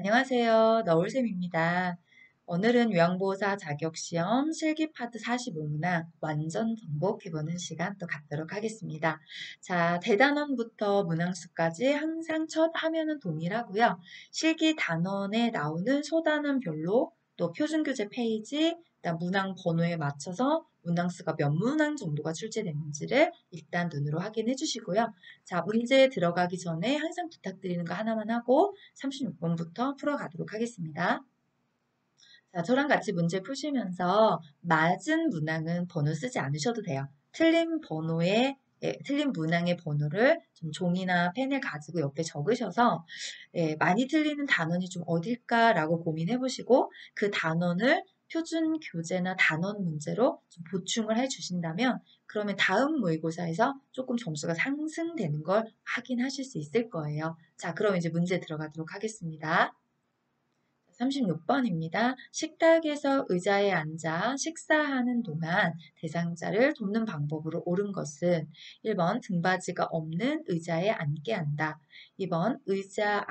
안녕하세요. 너울쌤입니다. 오늘은 요양보호사 자격시험 실기파트 45문항 완전 정복해보는 시간 또 갖도록 하겠습니다. 자, 대단원부터 문항수까지 항상 첫 화면은 동일하고요. 실기 단원에 나오는 소단원별로 또 표준교재 페이지, 그다음 문항 번호에 맞춰서 문항수가 몇 문항 정도가 출제됐는지를 일단 눈으로 확인해 주시고요. 자, 문제에 들어가기 전에 항상 부탁드리는 거 하나만 하고 36번부터 풀어가도록 하겠습니다. 자, 저랑 같이 문제 푸시면서 맞은 문항은 번호 쓰지 않으셔도 돼요. 틀린 문항의 번호를 좀 종이나 펜을 가지고 옆에 적으셔서 많이 틀리는 단원이 좀 어딜까라고 고민해 보시고 그 단원을 표준 교재나 단원 문제로 좀 보충을 해 주신다면 그러면 다음 모의고사에서 조금 점수가 상승되는 걸 확인하실 수 있을 거예요. 자, 그럼 이제 문제 들어가도록 하겠습니다. 36번입니다. 식탁에서 의자에 앉아 식사하는 동안 대상자를 돕는 방법으로 옳은 것은 1번 등받이가 없는 의자에 앉게 한다. 2번 의자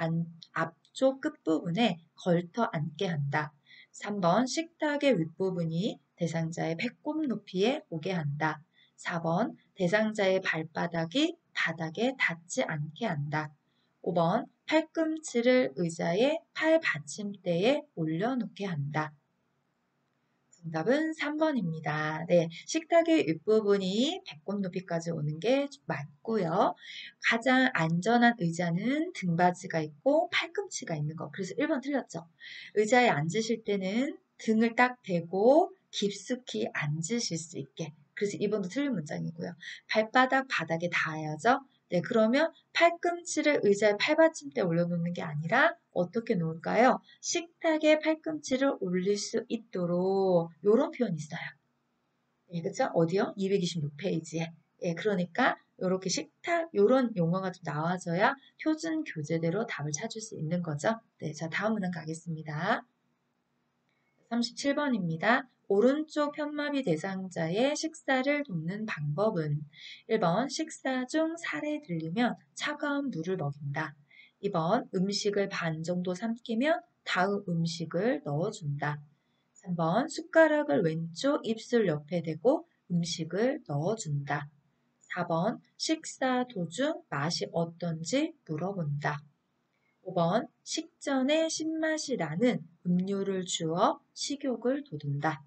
앞쪽 끝부분에 걸터 앉게 한다. 3번 식탁의 윗부분이 대상자의 배꼽 높이에 오게 한다. 4번 대상자의 발바닥이 바닥에 닿지 않게 한다. 5번 팔꿈치를 의자의 팔 받침대에 올려놓게 한다. 정답은 3번입니다. 네, 식탁의 윗부분이 배꼽 높이까지 오는 게 맞고요. 가장 안전한 의자는 등받이가 있고 팔꿈치가 있는 거. 그래서 1번 틀렸죠. 의자에 앉으실 때는 등을 딱 대고 깊숙이 앉으실 수 있게. 그래서 2번도 틀린 문장이고요. 발바닥 바닥에 닿아야죠. 네, 그러면 팔꿈치를 의자의 팔받침대에 올려놓는 게 아니라 어떻게 놓을까요? 식탁에 팔꿈치를 올릴 수 있도록 이런 표현이 있어요. 예, 그쵸? 어디요? 226페이지에. 예, 그러니까 이렇게 식탁 이런 용어가 좀 나와줘야 표준 교재대로 답을 찾을 수 있는 거죠. 네, 자 다음 문항 가겠습니다. 37번입니다. 오른쪽 편마비 대상자의 식사를 돕는 방법은 1번 식사 중 살에 들리면 차가운 물을 먹인다. 2번 음식을 반 정도 삼키면 다음 음식을 넣어준다. 3번 숟가락을 왼쪽 입술 옆에 대고 음식을 넣어준다. 4번 식사 도중 맛이 어떤지 물어본다. 5번 식전에 신맛이 나는 음료를 주어 식욕을 돋운다.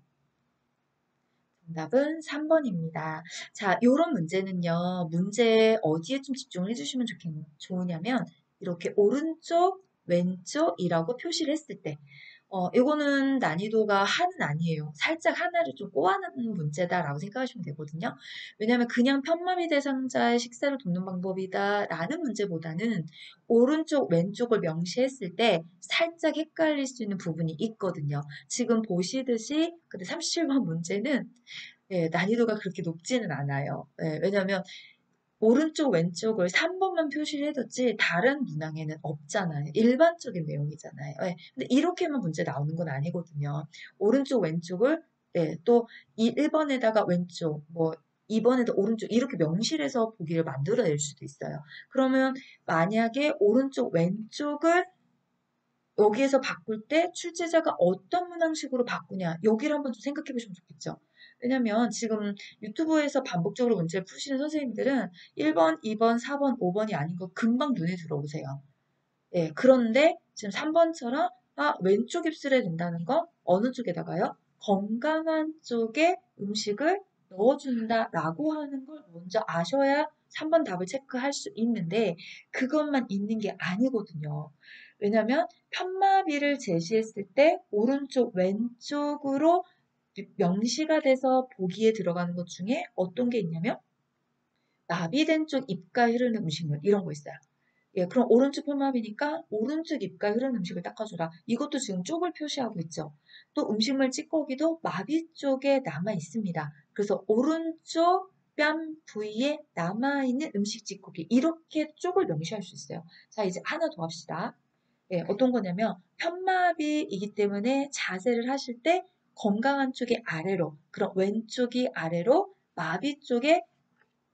정답은 3번입니다. 자, 요런 문제는요. 문제 어디에 좀 집중을 해주시면 좋으냐면 이렇게 오른쪽, 왼쪽이라고 표시를 했을 때 이거는 난이도가 하는 아니에요. 살짝 하나를 좀 꼬아놓는 문제다라고 생각하시면 되거든요. 왜냐하면 그냥 편마비 대상자의 식사를 돕는 방법이다라는 문제보다는 오른쪽, 왼쪽을 명시했을 때 살짝 헷갈릴 수 있는 부분이 있거든요. 지금 보시듯이 근데 37번 문제는 난이도가 그렇게 높지는 않아요. 왜냐하면 오른쪽, 왼쪽을 3번만 표시를 해뒀지 다른 문항에는 없잖아요. 일반적인 내용이잖아요. 근데 이렇게만 문제 나오는 건 아니거든요. 오른쪽, 왼쪽을 또 1번에다가 왼쪽, 뭐 2번에도 오른쪽 이렇게 명시해서 보기를 만들어낼 수도 있어요. 그러면 만약에 오른쪽, 왼쪽을 여기에서 바꿀 때 출제자가 어떤 문항식으로 바꾸냐 여기를 한번 좀 생각해 보시면 좋겠죠. 왜냐면 지금 유튜브에서 반복적으로 문제를 푸시는 선생님들은 1번, 2번, 4번, 5번이 아닌 거 금방 눈에 들어오세요. 예, 그런데 지금 3번처럼 왼쪽 입술에 든다는 거 어느 쪽에다가요? 건강한 쪽에 음식을 넣어준다라고 하는 걸 먼저 아셔야 3번 답을 체크할 수 있는데 그것만 있는 게 아니거든요. 왜냐면 편마비를 제시했을 때 오른쪽 왼쪽으로 명시가 돼서 보기에 들어가는 것 중에 어떤 게 있냐면 마비된 쪽 입가에 흐르는 음식물 이런 거 있어요. 예, 그럼 오른쪽 편마비니까 오른쪽 입가에 흐르는 음식을 닦아주라. 이것도 지금 쪽을 표시하고 있죠. 또 음식물 찌꺼기도 마비 쪽에 남아 있습니다. 그래서 오른쪽 뺨 부위에 남아있는 음식 찌꺼기 이렇게 쪽을 명시할 수 있어요. 자, 이제 하나 더 합시다. 예, 어떤 거냐면 편마비이기 때문에 자세를 하실 때 건강한 쪽이 아래로, 그럼 왼쪽이 아래로 마비 쪽에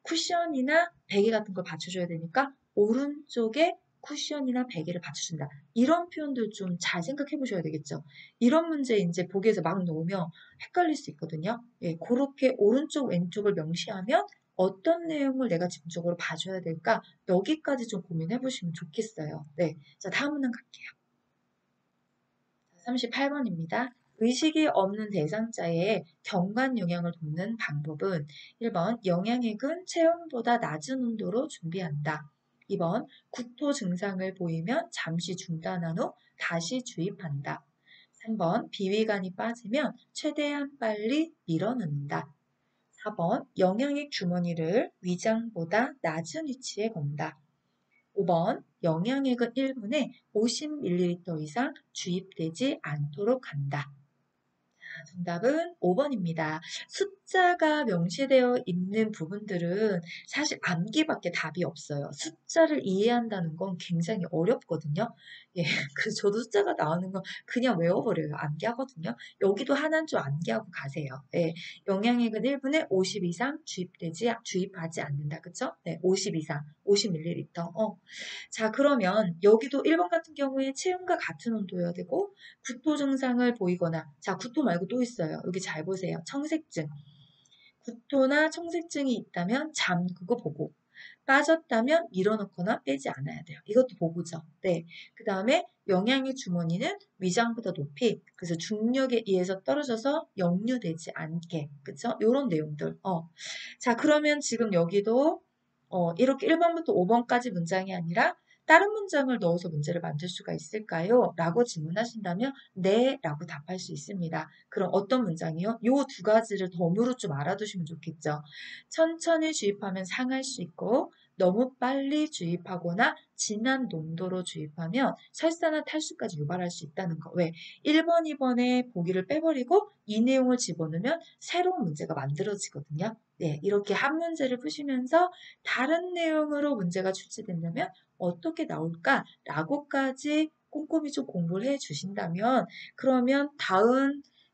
쿠션이나 베개 같은 걸 받쳐줘야 되니까 오른쪽에 쿠션이나 베개를 받쳐준다. 이런 표현들 좀 잘 생각해 보셔야 되겠죠. 이런 문제 이제 보기에서 막 놓으면 헷갈릴 수 있거든요. 예, 그렇게 오른쪽, 왼쪽을 명시하면 어떤 내용을 내가 집중적으로 봐줘야 될까? 여기까지 좀 고민해 보시면 좋겠어요. 네. 자, 다음 문항 갈게요. 38번입니다. 의식이 없는 대상자의 경관 영양을 돕는 방법은 1번 영양액은 체온보다 낮은 온도로 준비한다. 2번 구토 증상을 보이면 잠시 중단한 후 다시 주입한다. 3번 비위간이 빠지면 최대한 빨리 밀어넣는다. 4번 영양액 주머니를 위장보다 낮은 위치에 건다. 5번 영양액은 1분에 50ml 이상 주입되지 않도록 한다. 정답은 5번입니다. 숫자가 명시되어 있는 부분들은 사실 암기밖에 답이 없어요. 숫자를 이해한다는 건 굉장히 어렵거든요. 예, 그래서 저도 숫자가 나오는 건 그냥 외워버려요. 암기하거든요. 여기도 하나는 좀 암기하고 가세요. 예, 영양액은 1분에 50 이상 주입하지 않는다. 그쵸? 네, 50 이상, 50ml. 자, 그러면 여기도 1번 같은 경우에 체온과 같은 온도여야 되고 구토 증상을 보이거나 자, 구토 말고 또 있어요. 여기 잘 보세요. 청색증. 구토나 청색증이 있다면 잠그고 보고 빠졌다면 밀어넣거나 빼지 않아야 돼요. 이것도 보고죠. 네. 그 다음에 영양의 주머니는 위장보다 높이 그래서 중력에 의해서 떨어져서 역류되지 않게 그쵸? 요런 내용들. 자, 그러면 지금 여기도 이렇게 1번부터 5번까지 문장이 아니라 다른 문장을 넣어서 문제를 만들 수가 있을까요? 라고 질문하신다면 네 라고 답할 수 있습니다. 그럼 어떤 문장이요? 요 두 가지를 덤으로 좀 알아두시면 좋겠죠. 천천히 주입하면 상할 수 있고 너무 빨리 주입하거나 진한 농도로 주입하면 설사나 탈수까지 유발할 수 있다는 거. 왜? 1번, 2번에 보기를 빼버리고 이 내용을 집어넣으면 새로운 문제가 만들어지거든요. 네, 이렇게 한 문제를 푸시면서 다른 내용으로 문제가 출제된다면 어떻게 나올까라고까지 꼼꼼히 좀 공부를 해 주신다면 그러면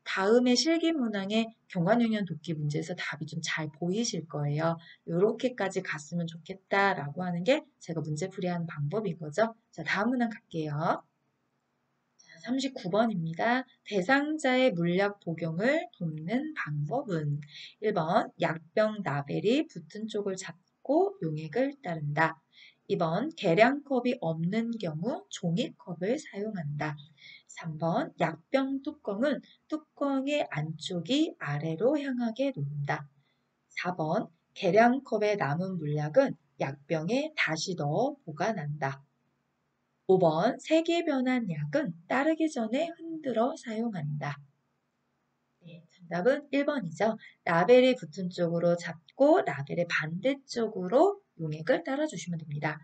다음에 실기 문항의 경관영양 돕기 문제에서 답이 좀 잘 보이실 거예요. 요렇게까지 갔으면 좋겠다라고 하는 게 제가 문제풀이하는 방법인 거죠. 자, 다음 문항 갈게요. 39번입니다. 대상자의 물약 복용을 돕는 방법은 1번 약병 라벨이 붙은 쪽을 잡고 용액을 따른다. 2번 계량컵이 없는 경우 종이컵을 사용한다. 3번 약병 뚜껑은 뚜껑의 안쪽이 아래로 향하게 놓는다. 4번 계량컵에 남은 물약은 약병에 다시 넣어 보관한다. 5번 색이 변한 약은 따르기 전에 흔들어 사용한다. 네, 정답은 1번이죠. 라벨이 붙은 쪽으로 잡고 라벨의 반대쪽으로 용액을 따라주시면 됩니다.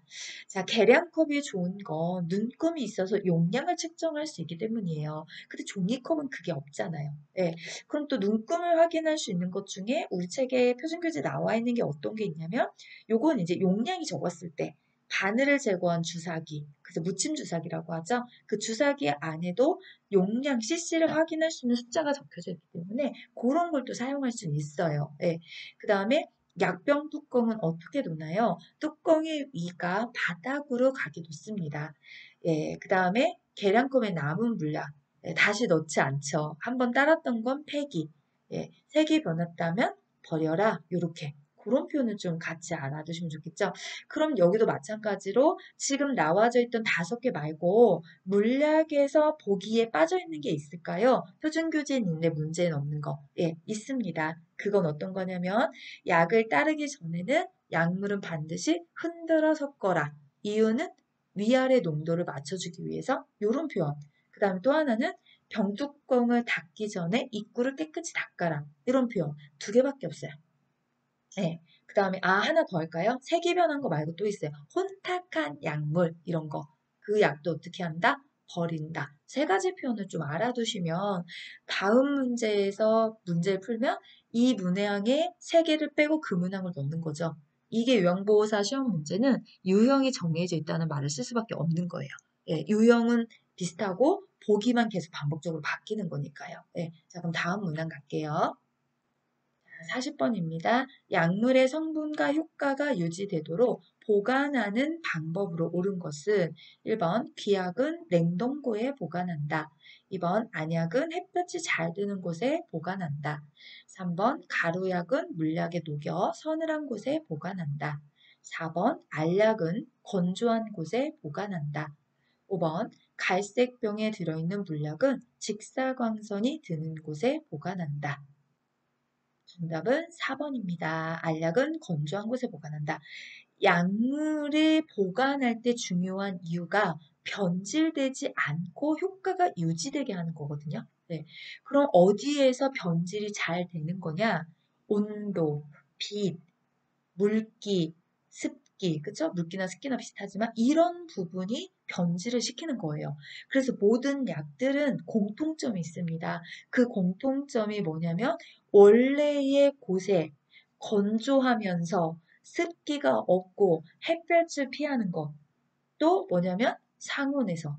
자, 계량컵이 좋은 건 눈금이 있어서 용량을 측정할 수 있기 때문이에요. 근데 종이컵은 그게 없잖아요. 네, 그럼 또 눈금을 확인할 수 있는 것 중에 우리 책에 표준교재 나와 있는 게 어떤 게 있냐면 요건 이제 용량이 적었을 때 바늘을 제거한 주사기, 그래서 무침 주사기라고 하죠. 그 주사기 안에도 용량 cc를 확인할 수 있는 숫자가 적혀져 있기 때문에 그런 걸 또 사용할 수 있어요. 예. 그 다음에 약병 뚜껑은 어떻게 놓나요? 뚜껑의 위가 바닥으로 가게 놓습니다. 예. 그 다음에 계량컵에 남은 물량 다시 넣지 않죠. 한번 따랐던 건 폐기. 예. 색이 변했다면 버려라. 요렇게. 그런 표현을 좀 같이 알아두시면 좋겠죠. 그럼 여기도 마찬가지로 지금 나와져 있던 5개 말고 물약에서 보기에 빠져 있는 게 있을까요? 표준 교재는 있는데 문제는 없는 거. 예, 있습니다. 그건 어떤 거냐면 약을 따르기 전에는 약물은 반드시 흔들어 섞어라. 이유는 위아래 농도를 맞춰주기 위해서 이런 표현. 그 다음에 또 하나는 병뚜껑을 닫기 전에 입구를 깨끗이 닦아라. 이런 표현. 2개밖에 없어요. 네. 그 다음에 하나 더 할까요? 색이 변한 거 말고 또 있어요. 혼탁한 약물 이런 거. 그 약도 어떻게 한다? 버린다. 3가지 표현을 좀 알아두시면 다음 문제에서 문제를 풀면 이 문항에 3개를 빼고 그 문항을 넣는 거죠. 이게 요양보호사 시험 문제는 유형이 정해져 있다는 말을 쓸 수밖에 없는 거예요. 예, 유형은 비슷하고 보기만 계속 반복적으로 바뀌는 거니까요. 예, 자, 그럼 다음 문항 갈게요. 40번입니다. 약물의 성분과 효과가 유지되도록 보관하는 방법으로 옳은 것은 1번 귀약은 냉동고에 보관한다. 2번 안약은 햇볕이 잘 드는 곳에 보관한다. 3번 가루약은 물약에 녹여 서늘한 곳에 보관한다. 4번 알약은 건조한 곳에 보관한다. 5번 갈색병에 들어있는 물약은 직사광선이 드는 곳에 보관한다. 정답은 4번입니다. 알약은 건조한 곳에 보관한다. 약물을 보관할 때 중요한 이유가 변질되지 않고 효과가 유지되게 하는 거거든요. 네. 그럼 어디에서 변질이 잘 되는 거냐? 온도, 빛, 물기, 습기, 그죠? 물기나 습기나 비슷하지만 이런 부분이 변질을 시키는 거예요. 그래서 모든 약들은 공통점이 있습니다. 그 공통점이 뭐냐면 원래의 곳에 건조하면서 습기가 없고 햇볕을 피하는 것. 또 뭐냐면 상온에서.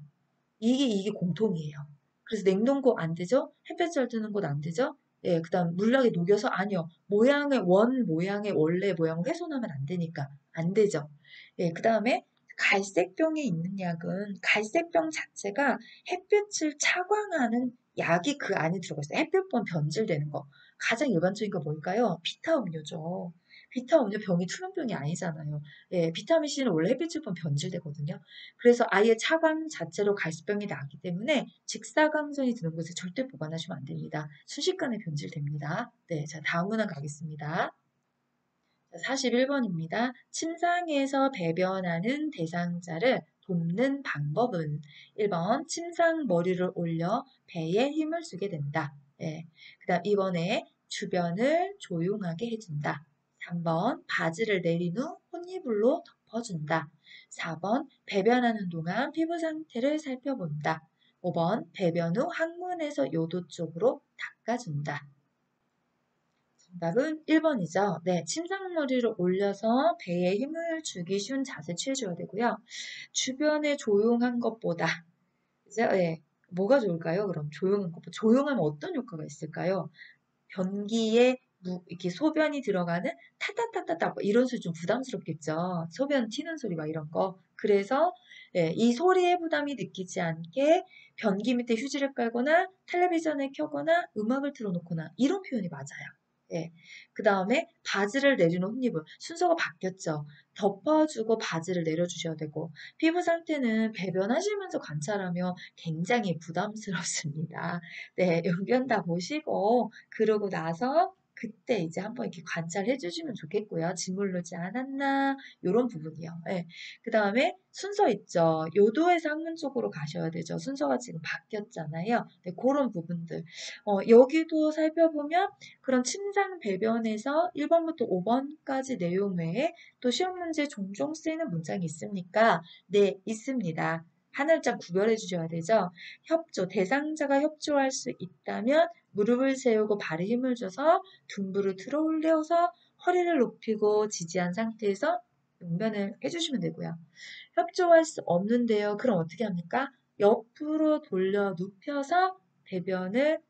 이게 공통이에요. 그래서 냉동고 안 되죠? 햇볕 잘 드는 곳 안 되죠? 예, 그다음 물약에 녹여서 아니요. 원 모양의 원래 모양을 훼손하면 안 되니까 안 되죠. 예, 그다음에 갈색병에 있는 약은 갈색병 자체가 햇볕을 차광하는 약이 그 안에 들어가 있어요. 햇볕 보면 변질되는 거. 가장 일반적인 거 뭘까요? 비타 음료죠. 비타 음료 병이 투명병이 아니잖아요. 예, 비타민 C는 원래 햇빛을 보면 변질되거든요. 그래서 아예 차광 자체로 갈수병이 나기 때문에 직사광선이 드는 곳에 절대 보관하시면 안 됩니다. 순식간에 변질됩니다. 네, 자, 다음 문항 가겠습니다. 41번입니다. 침상에서 배변하는 대상자를 돕는 방법은 1번 침상 머리를 올려 배에 힘을 주게 된다. 네. 그다음 2번에 주변을 조용하게 해준다. 3번 바지를 내린 후 혼이불로 덮어준다. 4번 배변하는 동안 피부 상태를 살펴본다. 5번 배변 후 항문에서 요도 쪽으로 닦아준다. 정답은 1번이죠. 네, 침상머리를 올려서 배에 힘을 주기 쉬운 자세 취해줘야 되고요. 주변에 조용한 것보다, 이제, 예, 뭐가 좋을까요? 그럼 조용한 것보다. 조용하면 어떤 효과가 있을까요? 변기에 이렇게 소변이 들어가는 타타타타타 뭐 이런 소리 좀 부담스럽겠죠. 소변 튀는 소리 막 이런 거. 그래서 예, 이 소리의 부담이 느끼지 않게 변기 밑에 휴지를 깔거나 텔레비전을 켜거나 음악을 틀어놓거나 이런 표현이 맞아요. 예. 그 다음에 바지를 내리는 혼입을 순서가 바뀌었죠. 덮어주고 바지를 내려주셔야 되고 피부 상태는 배변하시면서 관찰하면 굉장히 부담스럽습니다. 네, 용변 다 보시고 그러고 나서 그때 이제 한번 이렇게 관찰해 주시면 좋겠고요. 침 흐르지 않았나 요런 부분이요. 예. 그다음에 순서 있죠. 요도에서 항문 쪽으로 가셔야 되죠. 순서가 지금 바뀌었잖아요. 네, 그런 부분들. 여기도 살펴보면 그런 침상 배변에서 1번부터 5번까지 내용 외에 또 시험 문제에 종종 쓰이는 문장이 있습니까? 네, 있습니다. 하늘짝 구별해 주셔야 되죠. 협조, 대상자가 협조할 수 있다면 무릎을 세우고 발에 힘을 줘서 둔부를 들어 올려서 허리를 높이고 지지한 상태에서 용변을 해주시면 되고요. 협조할 수 없는데요. 그럼 어떻게 합니까? 옆으로 돌려 눕혀서 배변을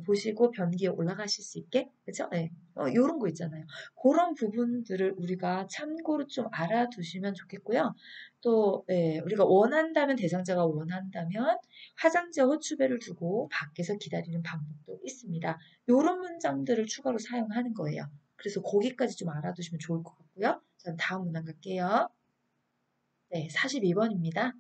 보시고 변기에 올라가실 수 있게, 그죠? 네. 요런 거 있잖아요. 그런 부분들을 우리가 참고로 좀 알아두시면 좋겠고요. 또, 우리가 원한다면, 대상자가 원한다면, 화장지와 호추배를 두고 밖에서 기다리는 방법도 있습니다. 요런 문장들을 추가로 사용하는 거예요. 그래서 거기까지 좀 알아두시면 좋을 것 같고요. 자, 다음 문항 갈게요. 네, 42번입니다.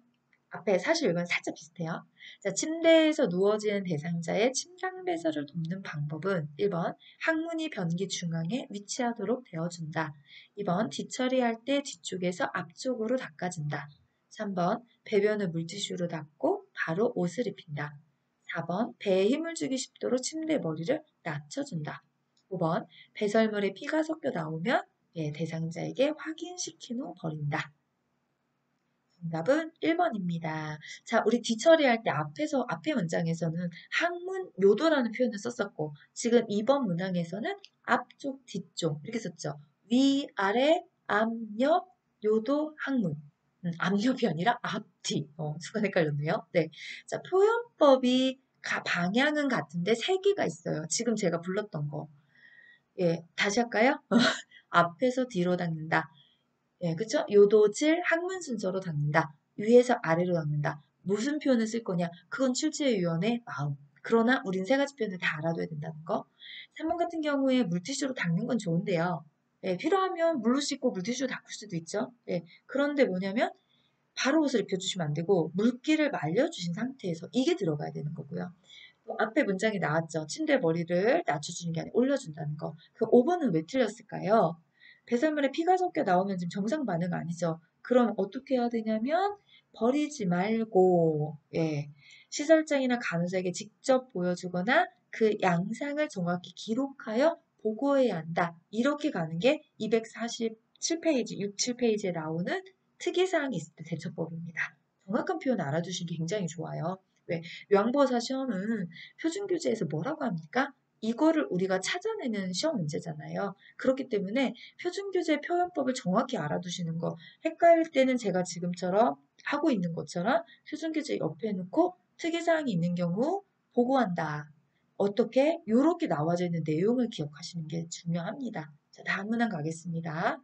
앞에 41번 살짝 비슷해요. 자, 침대에서 누워지는 대상자의 침상 배설을 돕는 방법은 1번 항문이 변기 중앙에 위치하도록 되어준다. 2번 뒤처리할 때 뒤쪽에서 앞쪽으로 닦아준다. 3번 배변을 물티슈로 닦고 바로 옷을 입힌다. 4번 배에 힘을 주기 쉽도록 침대 머리를 낮춰준다. 5번 배설물에 피가 섞여 나오면 대상자에게 확인시킨 후 버린다. 정답은 1번입니다. 자, 우리 뒤처리할 때 앞에 문장에서는 항문 요도라는 표현을 썼었고, 지금 2번 문항에서는 앞쪽, 뒤쪽, 이렇게 썼죠. 위, 아래, 앞, 옆, 요도, 항문. 앞옆이 아니라 앞뒤. 순간 헷갈렸네요. 네. 자, 표현법이 방향은 같은데 세 개가 있어요. 지금 제가 불렀던 거. 예, 다시 할까요? 앞에서 뒤로 닦는다. 예, 그쵸? 요도질 학문 순서로 닦는다. 위에서 아래로 닦는다. 무슨 표현을 쓸 거냐? 그건 출제위원의 마음. 그러나 우린 세 가지 표현을 다 알아둬야 된다는 거. 3번 같은 경우에 물티슈로 닦는 건 좋은데요. 예, 필요하면 물로 씻고 물티슈로 닦을 수도 있죠. 예, 그런데 뭐냐면 바로 옷을 입혀주시면 안 되고 물기를 말려주신 상태에서 이게 들어가야 되는 거고요. 또 앞에 문장이 나왔죠. 침대 머리를 낮춰주는 게 아니라 올려준다는 거. 그 5번은 왜 틀렸을까요? 배설물에 피가 섞여 나오면 지금 정상 반응 아니죠. 그럼 어떻게 해야 되냐면 버리지 말고 예, 시설장이나 간호사에게 직접 보여주거나 그 양상을 정확히 기록하여 보고해야 한다. 이렇게 가는 게 247페이지, 6, 7페이지에 나오는 특이사항이 있을 때 대처법입니다. 정확한 표현 알아두시는 게 굉장히 좋아요. 왜? 요양보호사 시험은 표준교재에서 뭐라고 합니까? 이거를 우리가 찾아내는 시험 문제잖아요. 그렇기 때문에 표준교재 표현법을 정확히 알아두시는 거. 헷갈릴 때는 제가 지금처럼 하고 있는 것처럼 표준교재 옆에 놓고 특이사항이 있는 경우 보고한다. 어떻게? 요렇게 나와져 있는 내용을 기억하시는 게 중요합니다. 자, 다음 문항 가겠습니다.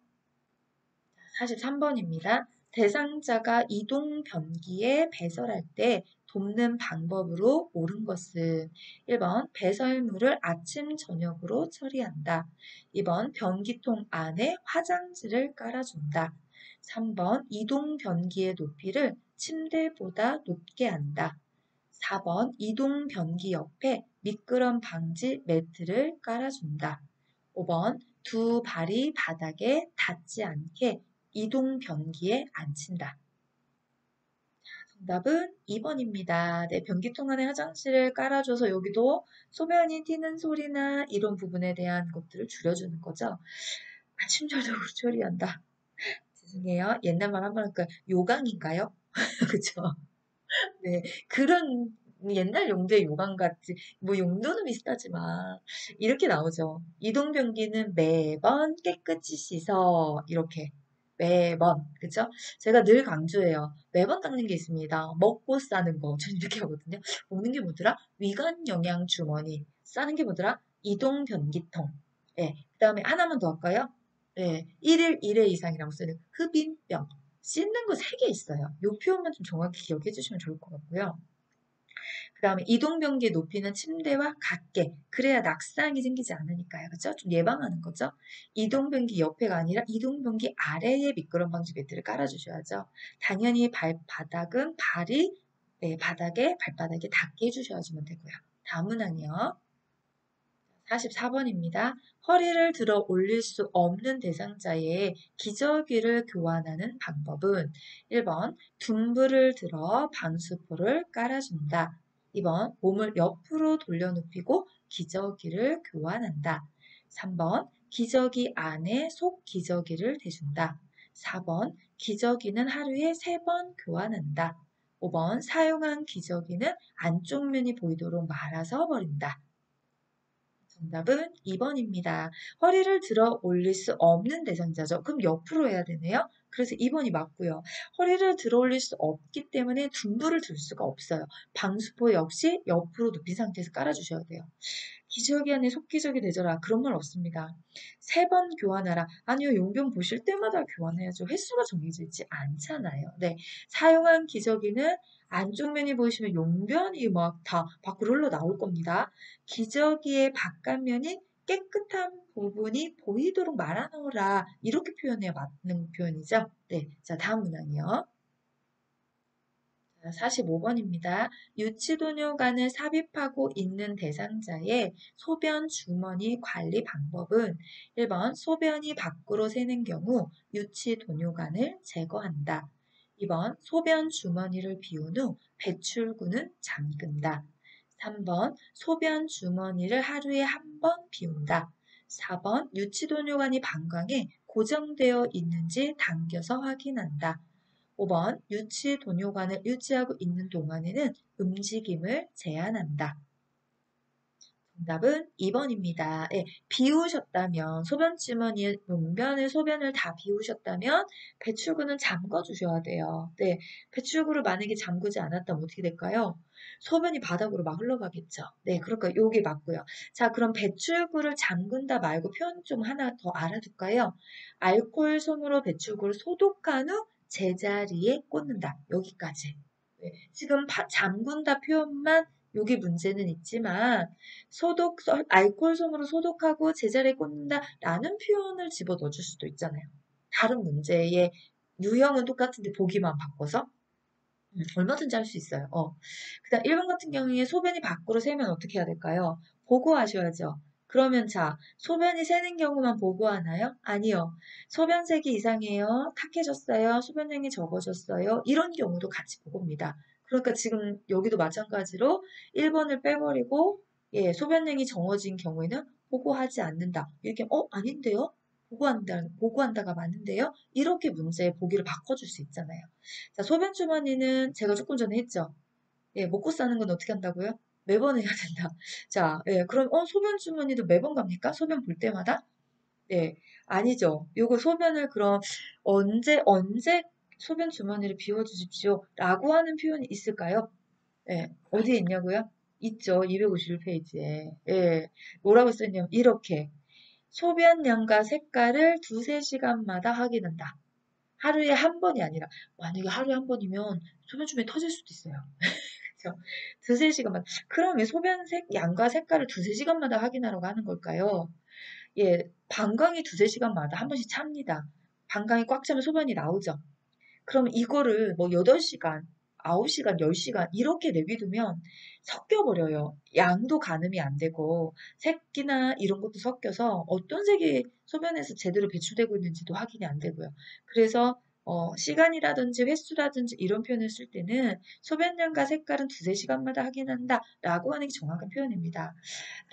43번입니다. 대상자가 이동 변기에 배설할 때 돕는 방법으로 옳은 것은 1번 배설물을 아침 저녁으로 처리한다. 2번 변기통 안에 화장지를 깔아준다. 3번 이동 변기의 높이를 침대보다 높게 한다. 4번 이동 변기 옆에 미끄럼 방지 매트를 깔아준다. 5번 두 발이 바닥에 닿지 않게 이동 변기에 앉힌다. 정답은 2번입니다. 네, 변기통 안에 화장실을 깔아줘서 여기도 소변이 튀는 소리나 이런 부분에 대한 것들을 줄여주는 거죠. 아침 저녁으로 처리한다. 죄송해요. 옛날 말 한번 할까요? 요강인가요? 그쵸? 네, 그런 옛날 용도의 요강 같지, 뭐 용도는 비슷하지만 이렇게 나오죠. 이동변기는 매번 깨끗이 씻어 이렇게 매번 그쵸? 제가 늘 강조해요. 매번 닦는 게 있습니다. 먹고 싸는 거 저는 이렇게 하거든요. 먹는 게 뭐더라? 위관 영양 주머니 싸는 게 뭐더라? 이동변기통. 예, 그다음에 하나만 더 할까요? 예, 1일 1회 이상이라고 쓰는 흡인병. 씻는 거 3개 있어요. 요 표현만 좀 정확히 기억해 주시면 좋을 것 같고요. 그 다음에 이동변기의 높이는 침대와 같게 그래야 낙상이 생기지 않으니까요. 그렇죠? 좀 예방하는 거죠. 이동변기 옆에가 아니라 이동변기 아래에 미끄럼 방지 매트를 깔아주셔야죠. 당연히 발바닥은 발이 네, 바닥에 발바닥에 닿게 해주셔야지만 되고요. 다음 문항이요. 44번입니다. 허리를 들어 올릴 수 없는 대상자의 기저귀를 교환하는 방법은 1번 둔부를 들어 방수포를 깔아준다. 2번 몸을 옆으로 돌려눕히고 기저귀를 교환한다. 3번 기저귀 안에 속 기저귀를 대준다. 4번 기저귀는 하루에 3번 교환한다. 5번 사용한 기저귀는 안쪽 면이 보이도록 말아서 버린다. 정답은 2번입니다. 허리를 들어 올릴 수 없는 대상자죠. 그럼 옆으로 해야 되네요. 그래서 2번이 맞고요. 허리를 들어 올릴 수 없기 때문에 둔부를 들 수가 없어요. 방수포 역시 옆으로 눕힌 상태에서 깔아주셔야 돼요. 기저귀 안에 속기저귀 대줘라. 그런 말 없습니다. 3번 교환하라. 아니요. 용변 보실 때마다 교환해야죠. 횟수가 정해져 있지 않잖아요. 네. 사용한 기저귀는 안쪽 면이 보이시면 용변이 막 다 밖으로 흘러 나올 겁니다. 기저귀의 바깥면이 깨끗한 부분이 보이도록 말아놓으라. 이렇게 표현해야 맞는 표현이죠. 네. 자, 다음 문항이요. 45번입니다. 유치도뇨관을 삽입하고 있는 대상자의 소변 주머니 관리 방법은 1번 소변이 밖으로 새는 경우 유치도뇨관을 제거한다. 2번 소변 주머니를 비운 후 배출구는 잠근다. 3번 소변 주머니를 하루에 한 번 비운다. 4번 유치도뇨관이 방광에 고정되어 있는지 당겨서 확인한다. 5번 유치 도뇨관을 유지하고 있는 동안에는 움직임을 제한한다. 정답은 2번입니다. 예, 비우셨다면, 소변 주머니에 문변을, 소변을 다 비우셨다면, 배출구는 잠궈 주셔야 돼요. 네, 배출구를 만약에 잠그지 않았다면 어떻게 될까요? 소변이 바닥으로 막 흘러가겠죠. 네, 그러니까 요게 맞고요. 자, 그럼 배출구를 잠근다 말고 표현 좀 하나 더 알아둘까요? 알코올 솜으로 배출구를 소독한 후 제자리에 꽂는다. 여기까지. 네, 지금 잠근다 표현만 여기 문제는 있지만 알코올 솜으로 소독하고 제자리에 꽂는다라는 표현을 집어넣어 줄 수도 있잖아요. 다른 문제의 유형은 똑같은데 보기만 바꿔서 얼마든지 할 수 있어요. 그다음 1번 같은 경우에 소변이 밖으로 새면 어떻게 해야 될까요? 보고하셔야죠. 그러면 자, 소변이 새는 경우만 보고하나요? 아니요. 소변색이 이상해요. 탁해졌어요. 소변량이 적어졌어요. 이런 경우도 같이 보고입니다. 그러니까 지금 여기도 마찬가지로 1번을 빼버리고 예, 소변량이 정해진 경우에는 보고하지 않는다. 이렇게 아닌데요? 보고한다가 맞는데요? 이렇게 문제의 보기를 바꿔줄 수 있잖아요. 자, 소변 주머니는 제가 조금 전에 했죠. 예, 먹고 싸는 건 어떻게 한다고요? 매번 해야 된다. 자, 예, 그럼 소변 주머니도 매번 갑니까? 소변 볼 때마다? 네, 아니죠. 요거 소변을 그럼 언제 소변 주머니를 비워주십시오. 라고 하는 표현이 있을까요? 예, 어디에 있냐고요? 있죠. 251페이지에. 예, 뭐라고 써있냐면 이렇게 소변량과 색깔을 두세 시간마다 확인한다. 하루에 한 번이 아니라 만약에 하루에 한 번이면 소변 주머니 터질 수도 있어요. 그렇죠? 두세 시간마다. 그럼 왜 소변색 양과 색깔을 두세 시간마다 확인하라고 하는 걸까요? 예, 방광이 두세 시간마다 한 번씩 찹니다. 방광이 꽉 차면 소변이 나오죠. 그럼 이거를 뭐 8시간, 9시간, 10시간 이렇게 내비두면 섞여버려요. 양도 가늠이 안 되고 색이나 이런 것도 섞여서 어떤 색이 소변에서 제대로 배출되고 있는지도 확인이 안 되고요. 그래서 시간이라든지 횟수라든지 이런 표현을 쓸 때는 소변량과 색깔은 두세 시간마다 확인한다 라고 하는 게 정확한 표현입니다.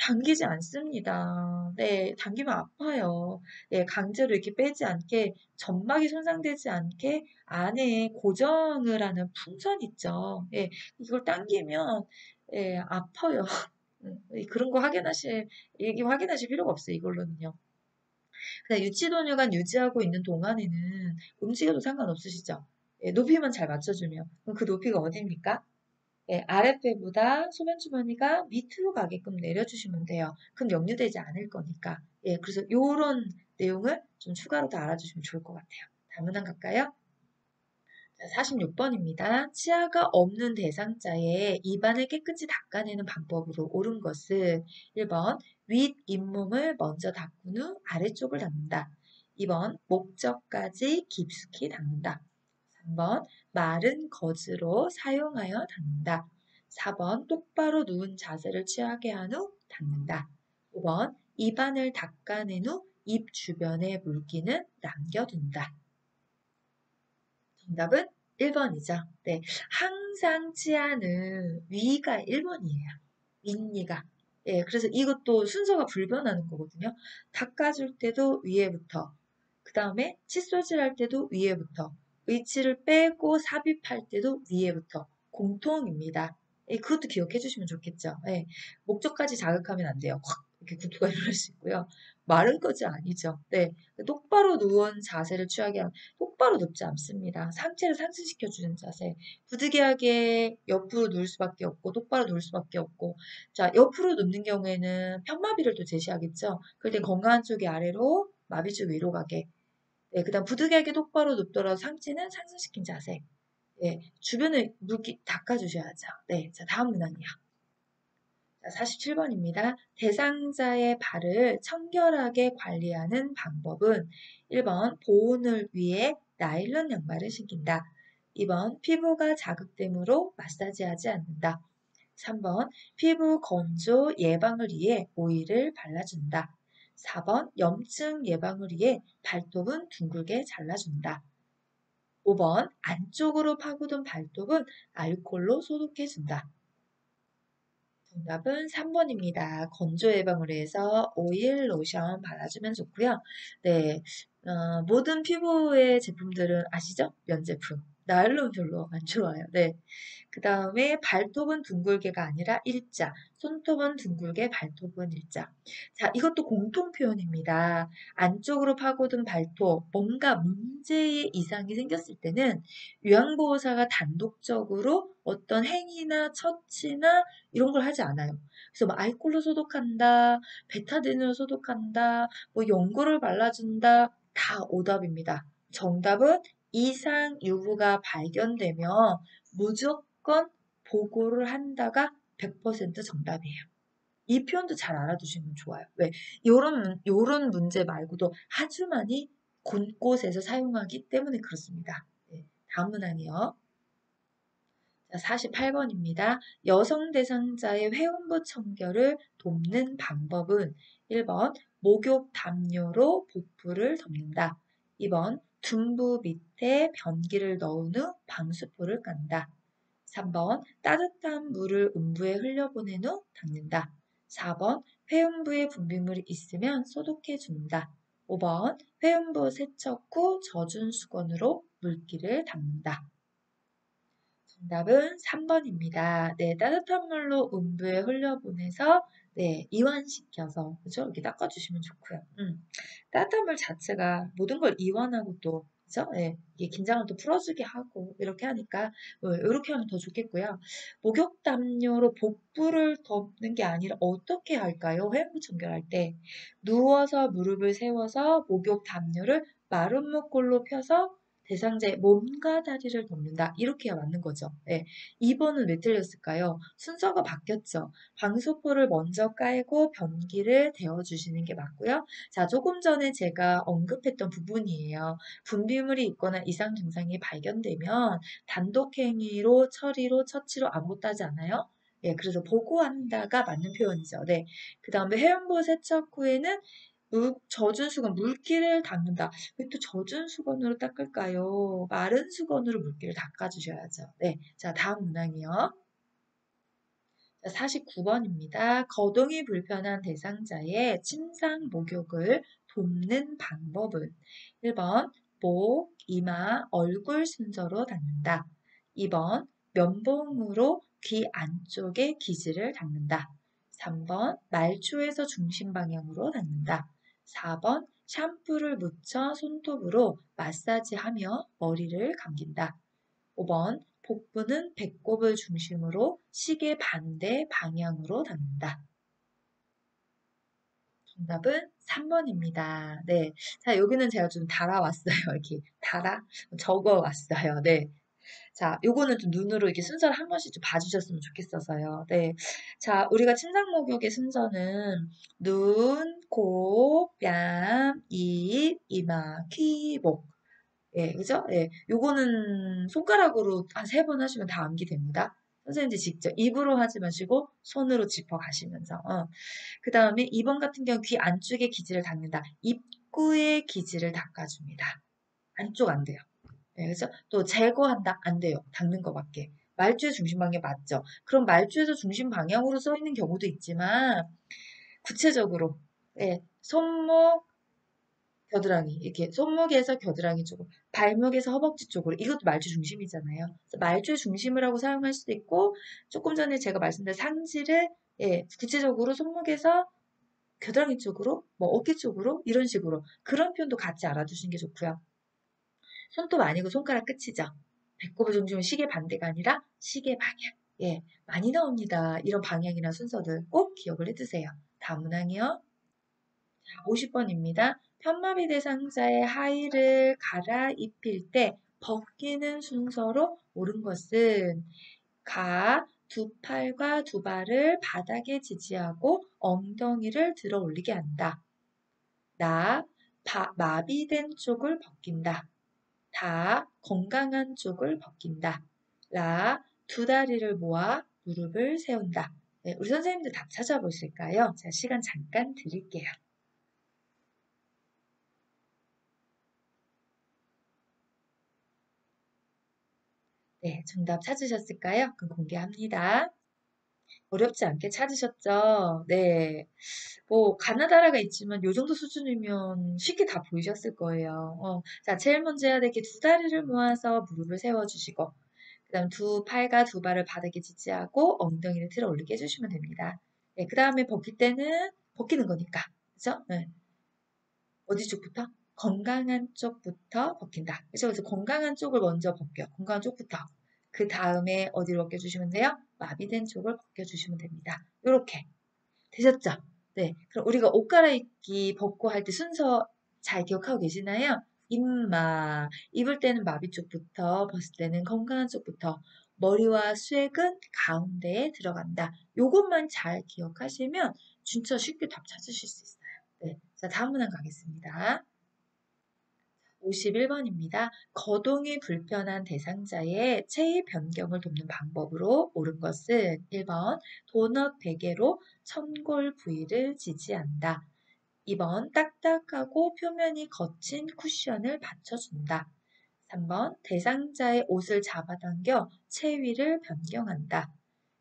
당기지 않습니다. 네, 당기면 아파요. 네, 강제로 이렇게 빼지 않게 점막이 손상되지 않게 안에 고정을 하는 풍선 있죠. 예, 이걸 당기면 예, 아파요. 그런 거 이게 확인하실 필요가 없어요. 이걸로는요. 그냥 유치도뇨관 유지하고 있는 동안에는 움직여도 상관없으시죠? 예, 높이만 잘 맞춰주면. 그럼 그 높이가 어디입니까? 예, 아랫배보다 소변 주머니가 밑으로 가게끔 내려주시면 돼요. 그럼 역류되지 않을 거니까. 예, 그래서 요런 내용을 좀 추가로 더 알아주시면 좋을 것 같아요. 다음 문항 갈까요? 자, 46번입니다. 치아가 없는 대상자의 입안을 깨끗이 닦아내는 방법으로 옳은 것은 1번 윗 잇몸을 먼저 닦은 후 아래쪽을 닦는다. 2번 목젖까지 깊숙이 닦는다. 3번 마른 거즈로 사용하여 닦는다. 4번 똑바로 누운 자세를 취하게 한 후 닦는다. 5번 입안을 닦아낸 후 입 주변의 물기는 남겨둔다. 정답은 1번이죠. 네. 항상 치아는 위가 1번이에요. 윗니가. 예, 그래서 이것도 순서가 불변하는 거거든요. 닦아줄 때도 위에부터, 그 다음에 칫솔질할 때도 위에부터, 의치를 빼고 삽입할 때도 위에부터 공통입니다. 예, 그것도 기억해 주시면 좋겠죠. 예, 목젖까지 자극하면 안 돼요. 확 이렇게 구토가 일어날 수 있고요. 마른 거지 아니죠. 네, 똑바로 누운 자세를 취하게 하면 똑바로 눕지 않습니다. 상체를 상승시켜주는 자세. 부득이하게 옆으로 누울 수밖에 없고 똑바로 누울 수밖에 없고 자 옆으로 눕는 경우에는 편마비를 또 제시하겠죠. 그럴 때 건강한 쪽이 아래로 마비 쪽 위로 가게. 네, 그다음 부득이하게 똑바로 눕더라도 상체는 상승시킨 자세. 네, 주변을 물기 닦아주셔야죠. 네, 자 다음 문항이요. 47번입니다. 대상자의 발을 청결하게 관리하는 방법은 1번 보온을 위해 나일론 양말을 신긴다. 2번 피부가 자극됨으로 마사지하지 않는다. 3번 피부 건조 예방을 위해 오일을 발라준다. 4번 염증 예방을 위해 발톱은 둥글게 잘라준다. 5번 안쪽으로 파고든 발톱은 알코올로 소독해준다. 정답은 3번입니다. 건조 예방을 위해서 오일, 로션 발라주면 좋고요. 네, 모든 피부의 제품들은 아시죠? 면 제품. 나일론 별로 안 좋아요. 네. 그 다음에 발톱은 둥글게가 아니라 일자, 손톱은 둥글게, 발톱은 일자. 자, 이것도 공통 표현입니다. 안쪽으로 파고든 발톱, 뭔가 문제의 이상이 생겼을 때는 요양보호사가 단독적으로 어떤 행위나 처치나 이런 걸 하지 않아요. 그래서 뭐 알코올로 소독한다, 베타딘으로 소독한다, 뭐 연고를 발라준다, 다 오답입니다. 정답은 이상 유무가 발견되면 무조건 보고를 한다가 100% 정답이에요. 이 표현도 잘 알아두시면 좋아요. 왜? 요런 문제 말고도 아주 많이 곳곳에서 사용하기 때문에 그렇습니다. 네, 다음 문항이요. 자, 48번입니다. 여성 대상자의 회음부 청결을 돕는 방법은 1번 목욕 담요로 복부를 덮는다. 2번 둔부 밑에 변기를 넣은 후 방수포를 깐다. 3번 따뜻한 물을 음부에 흘려보낸 후 닦는다. 4번 회음부에 분비물이 있으면 소독해 준다. 5번 회음부 세척 후 젖은 수건으로 물기를 닦는다. 정답은 3번입니다. 네, 따뜻한 물로 음부에 흘려보내서 네, 이완시켜서 그죠? 이렇게 닦아주시면 좋고요. 따뜻한 물 자체가 모든 걸 이완하고 또 그죠? 네, 이게 긴장을 또 풀어주게 하고 이렇게 하니까 이렇게 하면 더 좋겠고요. 목욕 담요로 복부를 덮는 게 아니라 어떻게 할까요? 회음부 청결할 때 누워서 무릎을 세워서 목욕 담요를 마른 목골로 펴서 대상자의 몸과 다리를 덮는다. 이렇게 해야 맞는 거죠. 네. 2번은 왜 틀렸을까요? 순서가 바뀌었죠. 방수포를 먼저 깔고 변기를 데워주시는 게 맞고요. 자, 조금 전에 제가 언급했던 부분이에요. 분비물이 있거나 이상 증상이 발견되면 단독행위로 처리로 처치로 아무것도 하지 않아요? 예, 그래서 보고한다가 맞는 표현이죠. 네. 그 다음에 해양보 세척 후에는 젖은 수건, 물기를 닦는다. 왜 또 젖은 수건으로 닦을까요? 마른 수건으로 물기를 닦아주셔야죠. 네. 자, 다음 문항이요. 49번입니다. 거동이 불편한 대상자의 침상 목욕을 돕는 방법은 1번 목, 이마, 얼굴 순서로 닦는다. 2번 면봉으로 귀 안쪽에 기지를 닦는다. 3번 말초에서 중심 방향으로 닦는다. 4번 샴푸를 묻혀 손톱으로 마사지하며 머리를 감긴다. 5번 복부는 배꼽을 중심으로 시계 반대 방향으로 닿는다. 정답은 3번입니다. 네. 자, 여기는 제가 좀 달아왔어요. 이렇게 적어왔어요. 네. 자, 요거는 좀 눈으로 이렇게 순서를 한 번씩 좀 봐주셨으면 좋겠어서요. 네. 자, 우리가 침상 목욕의 순서는 눈, 코, 뺨, 입, 이마, 귀, 목. 예, 그죠? 예, 요거는 손가락으로 한 3번 하시면 다 암기됩니다. 선생님들 직접 입으로 하지 마시고 손으로 짚어 가시면서. 그 다음에 2번 같은 경우 귀 안쪽에 기지를 닦는다. 입구에 기지를 닦아줍니다. 안쪽 안 돼요. 예, 그죠? 또 제거한다. 안 돼요. 닦는 거밖에. 말주의 중심 방향 맞죠? 그럼 말주에서 중심 방향으로 써 있는 경우도 있지만 구체적으로 예, 손목, 겨드랑이 이렇게 손목에서 겨드랑이 쪽으로 발목에서 허벅지 쪽으로 이것도 말주 중심이잖아요. 그래서 말주의 중심을 하고 사용할 수도 있고 조금 전에 제가 말씀드린 상지를 예, 구체적으로 손목에서 겨드랑이 쪽으로 뭐 어깨 쪽으로 이런 식으로 그런 표현도 같이 알아두시는 게 좋고요. 손톱 아니고 손가락 끝이죠. 배꼽의 중심은 시계 반대가 아니라 시계 방향. 예, 많이 나옵니다. 이런 방향이나 순서들 꼭 기억을 해두세요. 다음 문항이요. 50번입니다. 편마비 대상자의 하의를 갈아입힐 때 벗기는 순서로 옳은 것은 가, 두 팔과 두 발을 바닥에 지지하고 엉덩이를 들어 올리게 한다. 나, 마비된 쪽을 벗긴다. 다, 건강한 쪽을 벗긴다. 라, 두 다리를 모아 무릎을 세운다. 네, 우리 선생님들 답 찾아보실까요? 자, 시간 잠깐 드릴게요. 네, 정답 찾으셨을까요? 그럼 공개합니다. 어렵지 않게 찾으셨죠? 네. 뭐, 가나다라가 있지만 요 정도 수준이면 쉽게 다 보이셨을 거예요. 자, 제일 먼저 해야 될 게 두 다리를 모아서 무릎을 세워주시고, 그 다음 두 팔과 두 발을 바닥에 지지하고 엉덩이를 들어 올리게 해주시면 됩니다. 네, 그 다음에 벗길 때는 벗기는 거니까. 그죠? 네. 어디 쪽부터? 건강한 쪽부터 벗긴다. 그죠? 그래서 건강한 쪽을 먼저 벗겨. 건강한 쪽부터. 그 다음에 어디로 벗겨주시면 돼요? 마비된 쪽을 벗겨주시면 됩니다. 이렇게. 되셨죠? 네. 그럼 우리가 옷 갈아입기 벗고 할 때 순서 잘 기억하고 계시나요? 입마. 입을 때는 마비 쪽부터, 벗을 때는 건강한 쪽부터. 머리와 수액은 가운데에 들어간다. 요것만 잘 기억하시면 진짜 쉽게 답 찾으실 수 있어요. 네. 자, 다음 문항 가겠습니다. 51번입니다. 거동이 불편한 대상자의 체위 변경을 돕는 방법으로 옳은 것은 1번 도넛 베개로 천골 부위를 지지한다. 2번 딱딱하고 표면이 거친 쿠션을 받쳐준다. 3번 대상자의 옷을 잡아당겨 체위를 변경한다.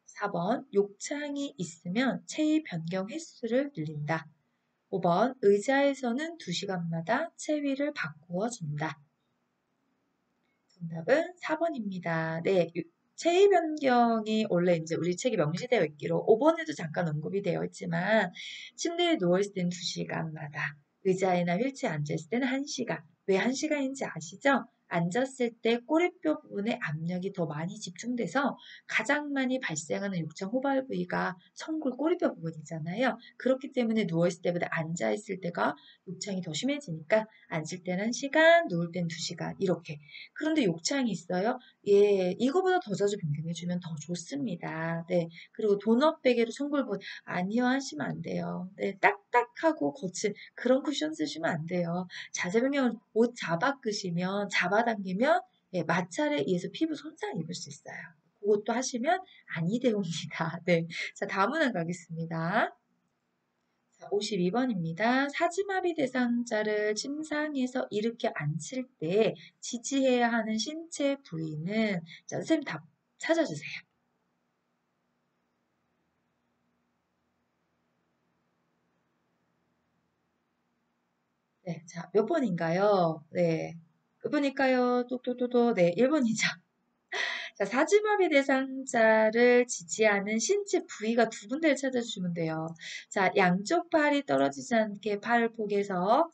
4번 욕창이 있으면 체위 변경 횟수를 늘린다. 5번 의자에서는 2시간마다 체위를 바꾸어 준다. 정답은 4번입니다. 네, 체위 변경이 원래 이제 우리 책에 명시되어 있기로 5번에도 잠깐 언급이 되어 있지만 침대에 누워있을 때는 2시간마다 의자에나 휠체어에 앉아있을 때는 1시간. 왜 1시간인지 아시죠? 앉았을 때 꼬리뼈 부분에 압력이 더 많이 집중돼서 가장 많이 발생하는 욕창 호발 부위가 성골 꼬리뼈 부분이잖아요. 그렇기 때문에 누워있을 때보다 앉아있을 때가 욕창이 더 심해지니까 앉을 때는 1시간, 누울 때는 2시간 이렇게. 그런데 욕창이 있어요? 예, 이거보다 더 자주 변경해주면 더 좋습니다. 네. 그리고 도넛 베개로 송골본 아니요 하시면 안 돼요. 네, 딱딱하고 거친 그런 쿠션 쓰시면 안 돼요. 자세 변경은 옷 잡아 끄시면 잡아당기면 예, 마찰에 의해서 피부 손상 입을 수 있어요. 그것도 하시면 아니 되옵니다. 네. 자, 다음 문항 가겠습니다. 52번입니다. 사지마비 대상자를 침상에서 일으켜 앉힐 때 지지해야 하는 신체 부위는 자, 선생님 답 찾아주세요. 네, 자, 몇 번인가요? 네, 몇 번일까요? 또또또또 네, 1번이죠. 자, 사지마비 대상자를 지지하는 신체 부위가 두 군데를 찾아주시면 돼요. 자, 양쪽 팔이 떨어지지 않게 팔을 포개서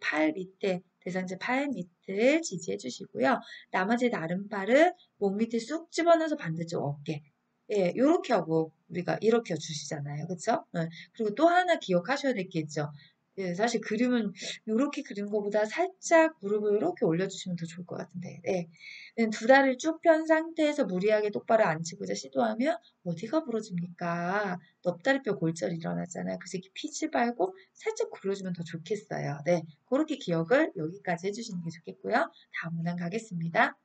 팔 밑에, 대상자 팔 밑을 지지해 주시고요. 나머지 다른 팔은 목 밑에 쑥 집어넣어서 반대쪽 어깨. 예, 요렇게 하고 우리가 이렇게 주시잖아요. 그쵸? 예, 그리고 또 하나 기억하셔야 될 게 있죠. 예, 사실 그림은 요렇게 그린 것보다 살짝 무릎을 이렇게 올려주시면 더 좋을 것 같은데. 네. 두 다리를 쭉 편 상태에서 무리하게 똑바로 앉히고자 시도하면 어디가 부러집니까? 넙다리뼈 골절이 일어나잖아요. 그래서 이렇게 피지 말고 살짝 굴려주면 더 좋겠어요. 네, 그렇게 기억을 여기까지 해주시는 게 좋겠고요. 다음 문항 가겠습니다.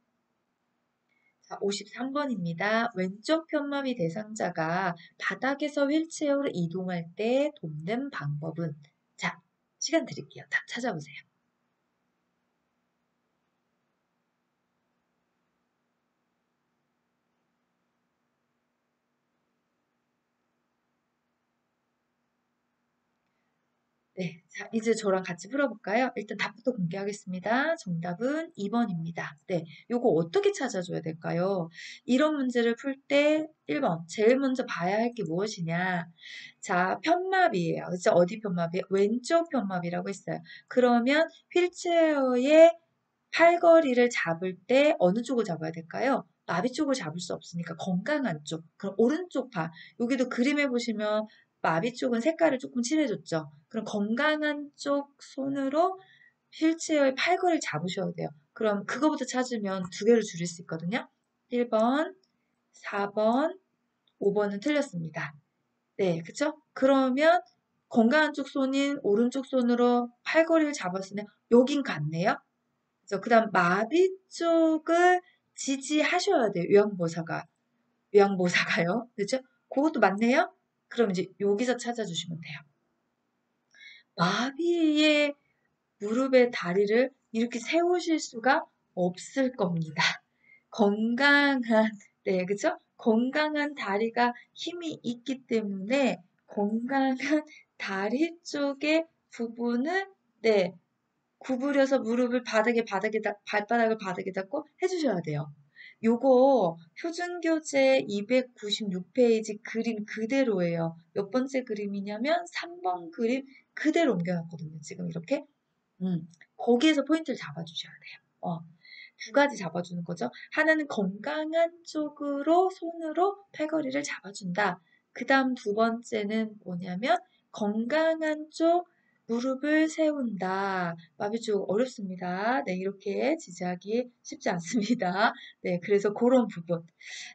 자, 53번입니다. 왼쪽 편마비 대상자가 바닥에서 휠체어로 이동할 때 돕는 방법은? 자, 시간 드릴게요. 답 찾아보세요. 네, 자, 이제 저랑 같이 풀어볼까요? 일단 답부터 공개하겠습니다. 정답은 2번입니다. 네, 요거 어떻게 찾아줘야 될까요? 이런 문제를 풀 때 1번, 제일 먼저 봐야 할 게 무엇이냐? 자, 편마비예요. 그죠? 어디 편마비? 왼쪽 편마비라고 했어요. 그러면 휠체어의 팔걸이를 잡을 때 어느 쪽을 잡아야 될까요? 마비 쪽을 잡을 수 없으니까 건강한 쪽. 그럼 오른쪽 파. 여기도 그림에 보시면 마비 쪽은 색깔을 조금 칠해줬죠. 그럼 건강한 쪽 손으로 휠체어의 팔걸이를 잡으셔야 돼요. 그럼 그거부터 찾으면 두 개를 줄일 수 있거든요. 1번, 4번, 5번은 틀렸습니다. 네, 그쵸? 그러면 건강한 쪽 손인 오른쪽 손으로 팔걸이를 잡았으면 여긴 같네요. 그래서 그다음 마비 쪽을 지지하셔야 돼요. 요양보사가요. 그죠? 그것도 맞네요. 그럼 이제 여기서 찾아주시면 돼요. 마비의 무릎에 다리를 이렇게 세우실 수가 없을 겁니다. 건강한, 네, 그죠? 건강한 다리가 힘이 있기 때문에 건강한 다리 쪽의 부분을 네, 구부려서 무릎을 발바닥을 바닥에 닿고 해주셔야 돼요. 요거 표준교재 296페이지 그림 그대로예요. 몇 번째 그림이냐면 3번 그림 그대로 옮겨놨거든요. 지금 이렇게. 거기에서 포인트를 잡아주셔야 돼요. 두 가지 잡아주는 거죠. 하나는 건강한 쪽으로 손으로 팔걸이를 잡아준다. 그 다음 두 번째는 뭐냐면 건강한 쪽 무릎을 세운다. 마비쪽 어렵습니다. 네, 이렇게 지지하기 쉽지 않습니다. 네, 그래서 그런 부분.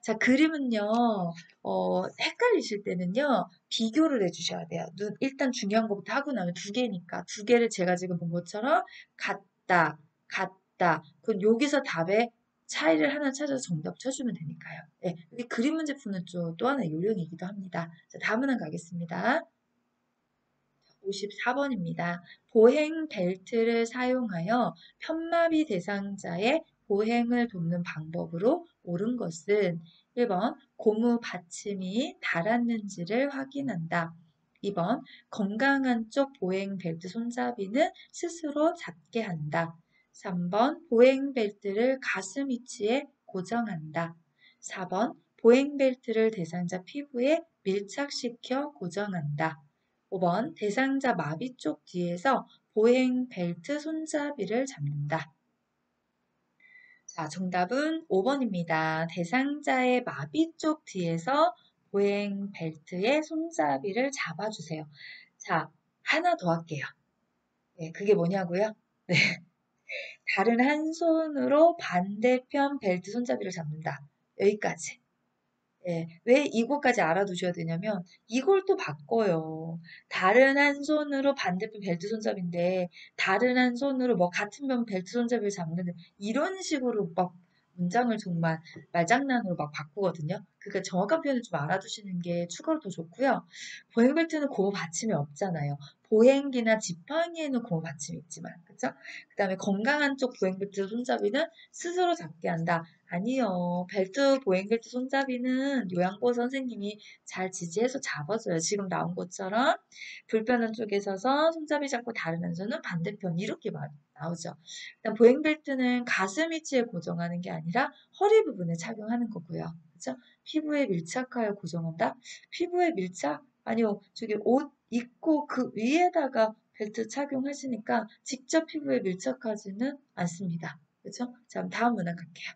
자, 그림은요, 헷갈리실 때는요, 비교를 해주셔야 돼요. 일단 중요한 것부터 하고 나면 두 개니까. 두 개를 제가 지금 본 것처럼 같다, 같다. 그럼 여기서 답의 차이를 하나 찾아서 정답 쳐주면 되니까요. 네, 여기 그림 문제 푸는 쪽 또 하나의 요령이기도 합니다. 자, 다음 하나 가겠습니다. 54번입니다. 보행 벨트를 사용하여 편마비 대상자의 보행을 돕는 방법으로 옳은 것은 1번 고무 받침이 닳았는지를 확인한다. 2번 건강한 쪽 보행 벨트 손잡이는 스스로 잡게 한다. 3번 보행 벨트를 가슴 위치에 고정한다. 4번 보행 벨트를 대상자 피부에 밀착시켜 고정한다. 5번 대상자 마비 쪽 뒤에서 보행 벨트 손잡이를 잡는다. 자, 정답은 5번입니다. 대상자의 마비 쪽 뒤에서 보행 벨트의 손잡이를 잡아주세요. 자, 하나 더 할게요. 네, 그게 뭐냐고요? 네, 다른 한 손으로 반대편 벨트 손잡이를 잡는다. 여기까지. 예, 왜 이거까지 알아두셔야 되냐면 이걸 또 바꿔요. 다른 한 손으로 반대편 벨트 손잡이인데 다른 한 손으로 뭐 같은 면 벨트 손잡이를 잡는 이런 식으로 막 문장을 정말 말장난으로 막 바꾸거든요. 그러니까 정확한 표현을 좀 알아두시는 게 추가로 더 좋고요. 보행벨트는 고무 받침이 없잖아요. 보행기나 지팡이에는 고무 받침이 있지만, 그쵸? 그 다음에 건강한 쪽 보행벨트 손잡이는 스스로 잡게 한다. 아니요. 보행벨트 손잡이는 요양보 선생님이 잘 지지해서 잡아줘요. 지금 나온 것처럼 불편한 쪽에 서서 손잡이 잡고 다른 한 손은 반대편 이렇게 나오죠. 일단 보행벨트는 가슴 위치에 고정하는 게 아니라 허리 부분에 착용하는 거고요. 그렇죠? 피부에 밀착하여 고정한다? 피부에 밀착? 아니요. 저기 옷 입고 그 위에다가 벨트 착용하시니까 직접 피부에 밀착하지는 않습니다. 그렇죠? 자, 다음 문항 갈게요.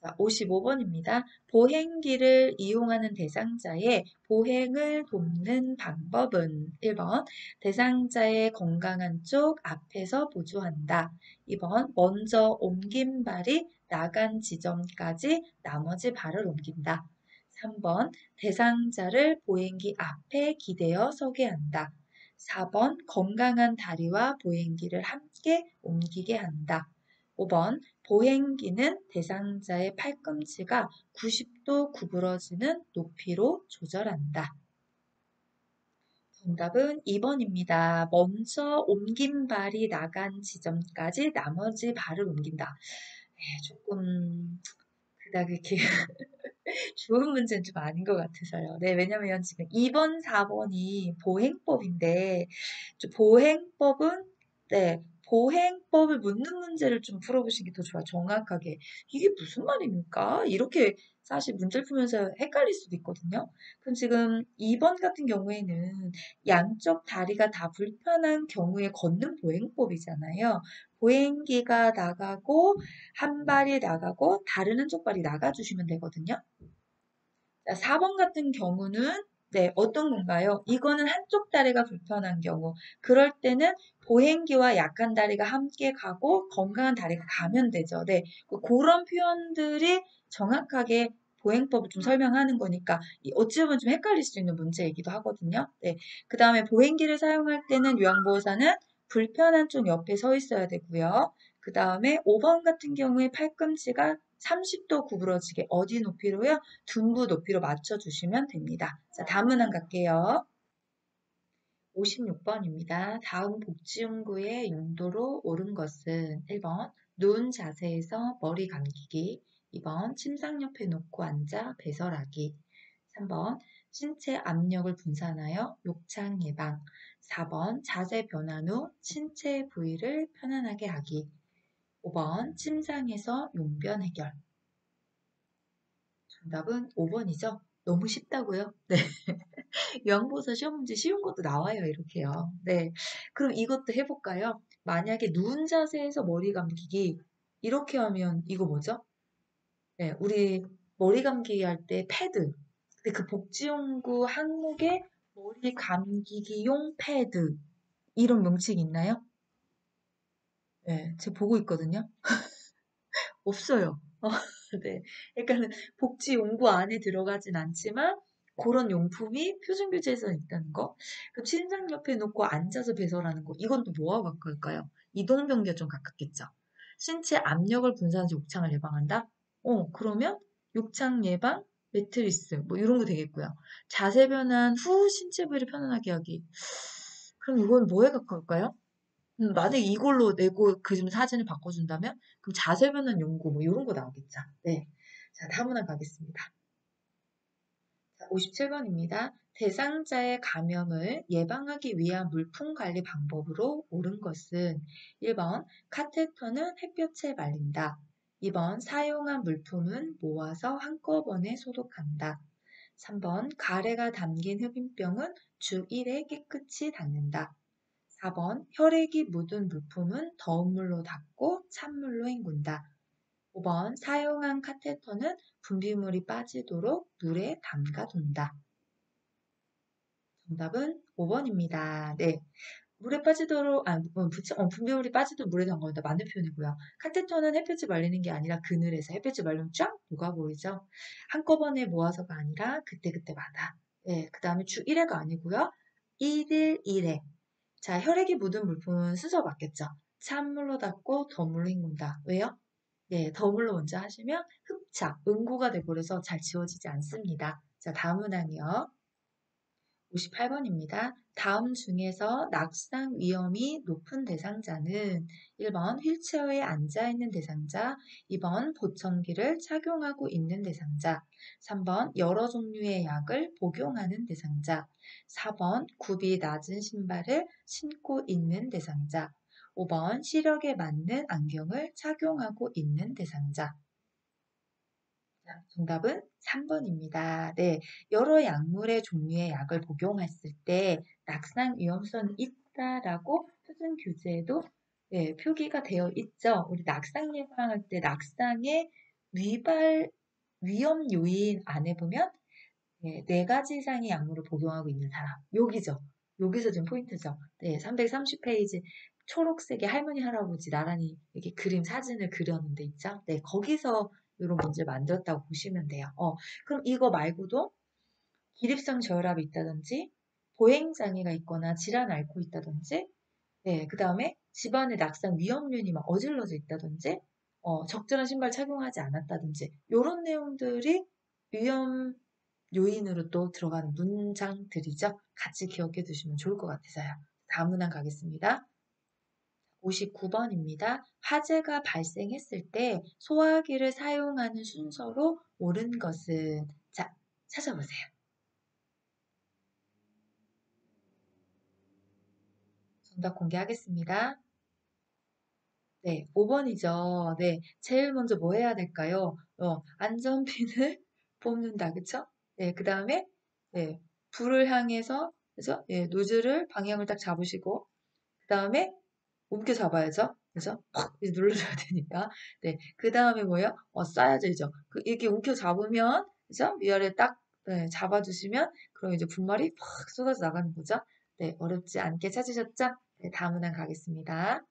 자, 55번입니다. 보행기를 이용하는 대상자의 보행을 돕는 방법은 1번 대상자의 건강한 쪽 앞에서 보조한다. 2번 먼저 옮긴 발이 나간 지점까지 나머지 발을 옮긴다. 3번 대상자를 보행기 앞에 기대어 서게 한다. 4번 건강한 다리와 보행기를 함께 옮기게 한다. 5번 보행기는 대상자의 팔꿈치가 90도 구부러지는 높이로 조절한다. 정답은 2번입니다. 먼저 옮긴 발이 나간 지점까지 나머지 발을 옮긴다. 네, 조금 그닥 이렇게 좋은 문제는 좀 아닌 것 같아서요. 네, 왜냐면 지금 2번, 4번이 보행법인데, 보행법은, 네, 보행법을 묻는 문제를 좀 풀어보시는 게 더 좋아요. 정확하게. 이게 무슨 말입니까? 이렇게 사실 문제를 풀면서 헷갈릴 수도 있거든요. 그럼 지금 2번 같은 경우에는 양쪽 다리가 다 불편한 경우에 걷는 보행법이잖아요. 보행기가 나가고, 한 발이 나가고, 다른 한쪽 발이 나가주시면 되거든요. 자, 4번 같은 경우는 네, 어떤 건가요? 이거는 한쪽 다리가 불편한 경우. 그럴 때는 보행기와 약한 다리가 함께 가고 건강한 다리가 가면 되죠. 네, 그런 표현들이 정확하게 보행법을 좀 설명하는 거니까 어찌 보면 좀 헷갈릴 수 있는 문제이기도 하거든요. 네, 그 다음에 보행기를 사용할 때는 요양보호사는 불편한 쪽 옆에 서 있어야 되고요. 그 다음에 5번 같은 경우에 팔꿈치가 30도 구부러지게 어디 높이로요? 둔부 높이로 맞춰주시면 됩니다. 자, 다음 문항 갈게요. 56번입니다. 다음 복지용구의 용도로 옳은 것은 1번 누운 자세에서 머리 감기기, 2번 침상 옆에 놓고 앉아 배설하기. 3번 신체 압력을 분산하여 욕창 예방. 4번 자세 변환 후 신체 부위를 편안하게 하기. 5번 침상에서 용변 해결. 정답은 5번이죠? 너무 쉽다고요? 네. 요양보사 시험 문제 쉬운 것도 나와요, 이렇게요. 네. 그럼 이것도 해볼까요? 만약에 누운 자세에서 머리 감기기, 이렇게 하면 이거 뭐죠? 네, 우리 머리 감기기 할 때 패드. 근데 그 복지용구 항목에 머리 감기기용 패드. 이런 명칭이 있나요? 네, 제가 보고 있거든요. 없어요. 네. 그러니까는 복지용구 안에 들어가진 않지만 그런 용품이 표준교재에서 있다는 거. 그럼 신상 옆에 놓고 앉아서 배설하는 거. 이건 또 뭐하고 가까울까요? 이동변기가 좀 가깝겠죠. 신체 압력을 분산해서 욕창을 예방한다? 그러면 욕창 예방, 매트리스 뭐 이런 거 되겠고요. 자세 변환 후 신체 부위를 편안하게 하기. 그럼 이건 뭐에 가까울까요? 만약에 이걸로 내고 그림 사진을 바꿔준다면 그럼 자세 변환 연구 뭐 이런 거 나오겠죠. 네. 자, 다음 문항 가겠습니다. 자, 57번입니다. 대상자의 감염을 예방하기 위한 물품 관리 방법으로 옳은 것은 1번 카테터는 햇볕에 말린다. 2번 사용한 물품은 모아서 한꺼번에 소독한다. 3번 가래가 담긴 흡인병은 주 1회 깨끗이 닦는다. 4번 혈액이 묻은 물품은 더운 물로 닦고 찬물로 헹군다. 5번 사용한 카테터는 분비물이 빠지도록 물에 담가둔다. 정답은 5번입니다. 네. 물에 빠지도록, 분비물이 빠지도록 물에 담가둔다. 맞는 표현이고요. 카테터는 햇볕에 말리는 게 아니라 그늘에서 햇볕에 말리면 쫙 녹아보이죠? 한꺼번에 모아서가 아니라 그때그때마다. 네. 그 다음에 주 1회가 아니고요. 1일 1회. 자, 혈액이 묻은 물품은 수저 맞겠죠? 찬물로 닦고 더물로 헹군다. 왜요? 네, 더물로 먼저 하시면 흡착, 응고가 되버려서 잘 지워지지 않습니다. 자, 다음 문항이요. 58번입니다. 다음 중에서 낙상 위험이 높은 대상자는 1번 휠체어에 앉아있는 대상자, 2번 보청기를 착용하고 있는 대상자, 3번 여러 종류의 약을 복용하는 대상자, 4번 굽이 낮은 신발을 신고 있는 대상자, 5번 시력에 맞는 안경을 착용하고 있는 대상자. 정답은 3번입니다. 네, 여러 약물의 종류의 약을 복용했을 때 낙상 위험성이 있다라고 표준 규제에도 네, 표기가 되어 있죠. 우리 낙상 예방할 때 낙상의 위발 위험 요인 안에 보면 네 가지 이상의 약물을 복용하고 있는 사람. 여기죠. 여기서 좀 포인트죠. 네, 330페이지 초록색의 할머니, 할아버지 나란히 이렇게 그림 사진을 그렸는데 있죠. 네, 거기서 이런 문제를 만들었다고 보시면 돼요. 그럼 이거 말고도 기립성 저혈압이 있다든지 보행장애가 있거나 질환을 앓고 있다든지 네, 그 다음에 집안에 낙상 위험균이 막 어질러져 있다든지 적절한 신발 착용하지 않았다든지 이런 내용들이 위험 요인으로 또 들어가는 문장들이죠. 같이 기억해 두시면 좋을 것 같아서요. 다음 문항 가겠습니다. 59번입니다. 화재가 발생했을 때 소화기를 사용하는 순서로 옳은 것은 자, 찾아보세요. 정답 공개하겠습니다. 네, 5번이죠. 네, 제일 먼저 뭐 해야 될까요? 안전핀을 뽑는다, 그쵸? 네, 그 다음에, 네, 불을 향해서, 그죠? 예, 노즐을 방향을 딱 잡으시고, 그 다음에 움켜 잡아야죠. 그죠? 팍! 이제 눌러줘야 되니까. 네, 그 다음에 뭐예요? 쏴야죠, 이죠? 이렇게 움켜 잡으면, 그죠? 위아래 딱, 네, 잡아주시면, 그럼 이제 분말이 팍 쏟아져 나가는 거죠? 네, 어렵지 않게 찾으셨죠? 네, 다음 문항 가겠습니다.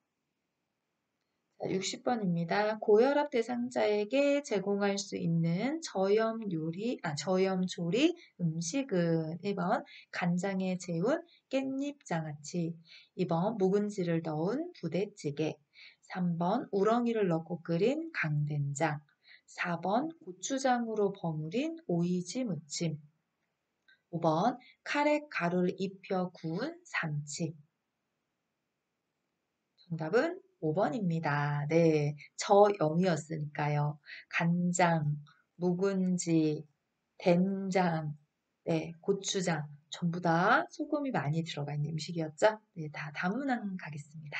60번입니다. 고혈압 대상자에게 제공할 수 있는 저염 조리 음식은 1번 간장에 재운 깻잎 장아찌, 2번 묵은지를 넣은 부대찌개, 3번 우렁이를 넣고 끓인 강된장, 4번 고추장으로 버무린 오이지 무침, 5번 카레 가루를 입혀 구운 삼치. 정답은 5번입니다. 네, 저 영이었으니까요. 간장, 묵은지, 된장, 네, 고추장 전부 다 소금이 많이 들어가 있는 음식이었죠? 네, 다 다문항 가겠습니다.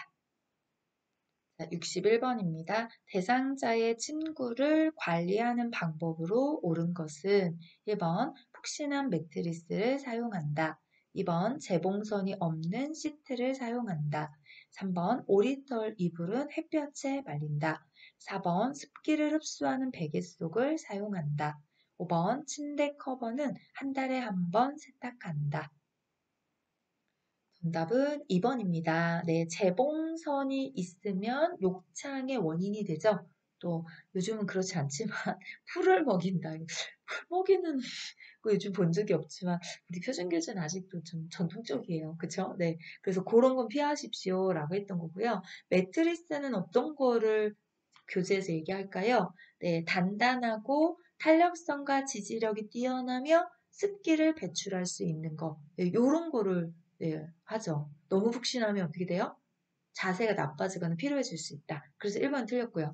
자, 61번입니다. 대상자의 침구를 관리하는 방법으로 옳은 것은 1번 푹신한 매트리스를 사용한다. 2번 재봉선이 없는 시트를 사용한다. 3번 오리털 이불은 햇볕에 말린다. 4번 습기를 흡수하는 베개 속을 사용한다. 5번 침대 커버는 한 달에 한 번 세탁한다. 정답은 2번입니다. 네, 재봉선이 있으면 욕창의 원인이 되죠. 또 요즘은 그렇지 않지만 풀을 먹인다. 풀 먹이는 거 요즘 본 적이 없지만 우리 표준교재는 아직도 좀 전통적이에요. 그쵸? 네. 그래서 그런 건 피하십시오라고 했던 거고요. 매트리스는 어떤 거를 교재에서 얘기할까요? 네, 단단하고 탄력성과 지지력이 뛰어나며 습기를 배출할 수 있는 거. 네, 요런 거를 네, 하죠. 너무 푹신하면 어떻게 돼요? 자세가 나빠지거나 피로해질 수 있다. 그래서 1번 틀렸고요.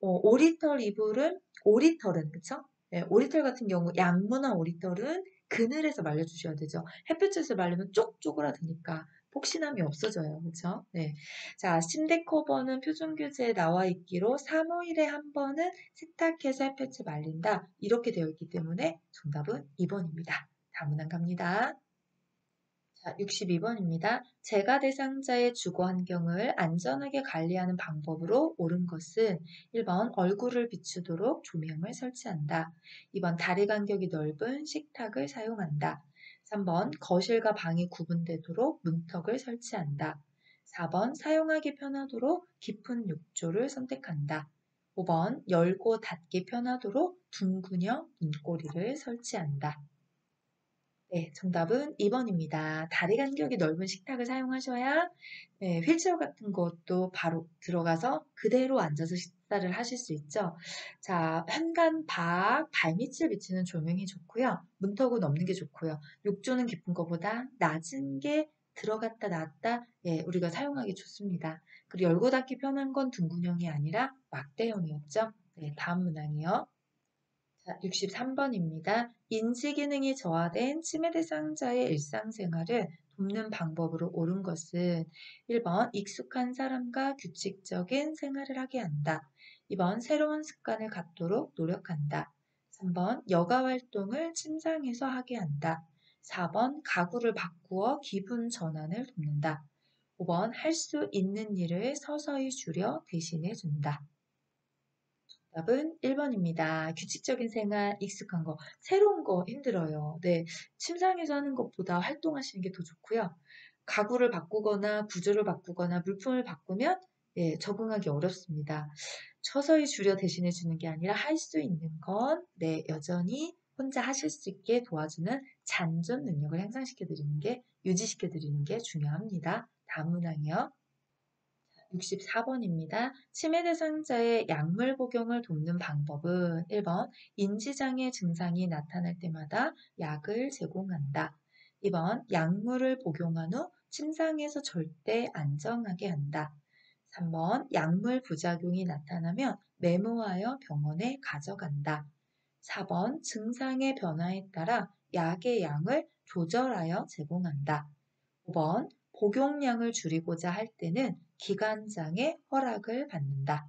오리털 이불은 오리털은 그쵸? 네, 오리털 같은 경우 양문화 오리털은 그늘에서 말려주셔야 되죠. 햇볕에서 말리면 쪽 쪼그라드니까 폭신함이 없어져요. 그쵸? 네. 자, 침대 커버는 표준 교재에 나와 있기로 3, 5일에 한 번은 세탁해서 햇볕에 말린다. 이렇게 되어 있기 때문에 정답은 2번입니다. 다음 문항 갑니다. 자, 62번입니다. 재가 대상자의 주거 환경을 안전하게 관리하는 방법으로 옳은 것은 1번 얼굴을 비추도록 조명을 설치한다. 2번 다리 간격이 넓은 식탁을 사용한다. 3번 거실과 방이 구분되도록 문턱을 설치한다. 4번 사용하기 편하도록 깊은 욕조를 선택한다. 5번 열고 닫기 편하도록 둥근형 문고리를 설치한다. 네, 정답은 2번입니다. 다리 간격이 넓은 식탁을 사용하셔야 네, 휠체어 같은 것도 바로 들어가서 그대로 앉아서 식사를 하실 수 있죠. 자, 현관 밖 발밑을 비치는 조명이 좋고요. 문턱은 없는 게 좋고요. 욕조는 깊은 것보다 낮은 게 들어갔다 놨다 예, 우리가 사용하기 좋습니다. 그리고 열고 닫기 편한 건 둥근형이 아니라 막대형이었죠. 네, 다음 문항이요. 자, 63번입니다. 인지 기능이 저하된 치매 대상자의 일상생활을 돕는 방법으로 옳은 것은 1번 익숙한 사람과 규칙적인 생활을 하게 한다. 2번 새로운 습관을 갖도록 노력한다. 3번 여가 활동을 침상에서 하게 한다. 4번 가구를 바꾸어 기분 전환을 돕는다. 5번 할 수 있는 일을 서서히 줄여 대신해 준다. 답은 1번입니다. 규칙적인 생활, 익숙한 거, 새로운 거 힘들어요. 네, 침상에서 하는 것보다 활동하시는 게 더 좋고요. 가구를 바꾸거나 구조를 바꾸거나 물품을 바꾸면 네, 적응하기 어렵습니다. 서서히 줄여 대신해 주는 게 아니라 할 수 있는 건 네, 여전히 혼자 하실 수 있게 도와주는 잔존 능력을 향상시켜 드리는 게, 유지시켜 드리는 게 중요합니다. 다음 문항이요. 64번입니다. 치매 대상자의 약물 복용을 돕는 방법은 1번 인지장애 증상이 나타날 때마다 약을 제공한다. 2번 약물을 복용한 후 침상에서 절대 안정하게 한다. 3번 약물 부작용이 나타나면 메모하여 병원에 가져간다. 4번 증상의 변화에 따라 약의 양을 조절하여 제공한다. 5번 복용량을 줄이고자 할 때는 기관장의 허락을 받는다.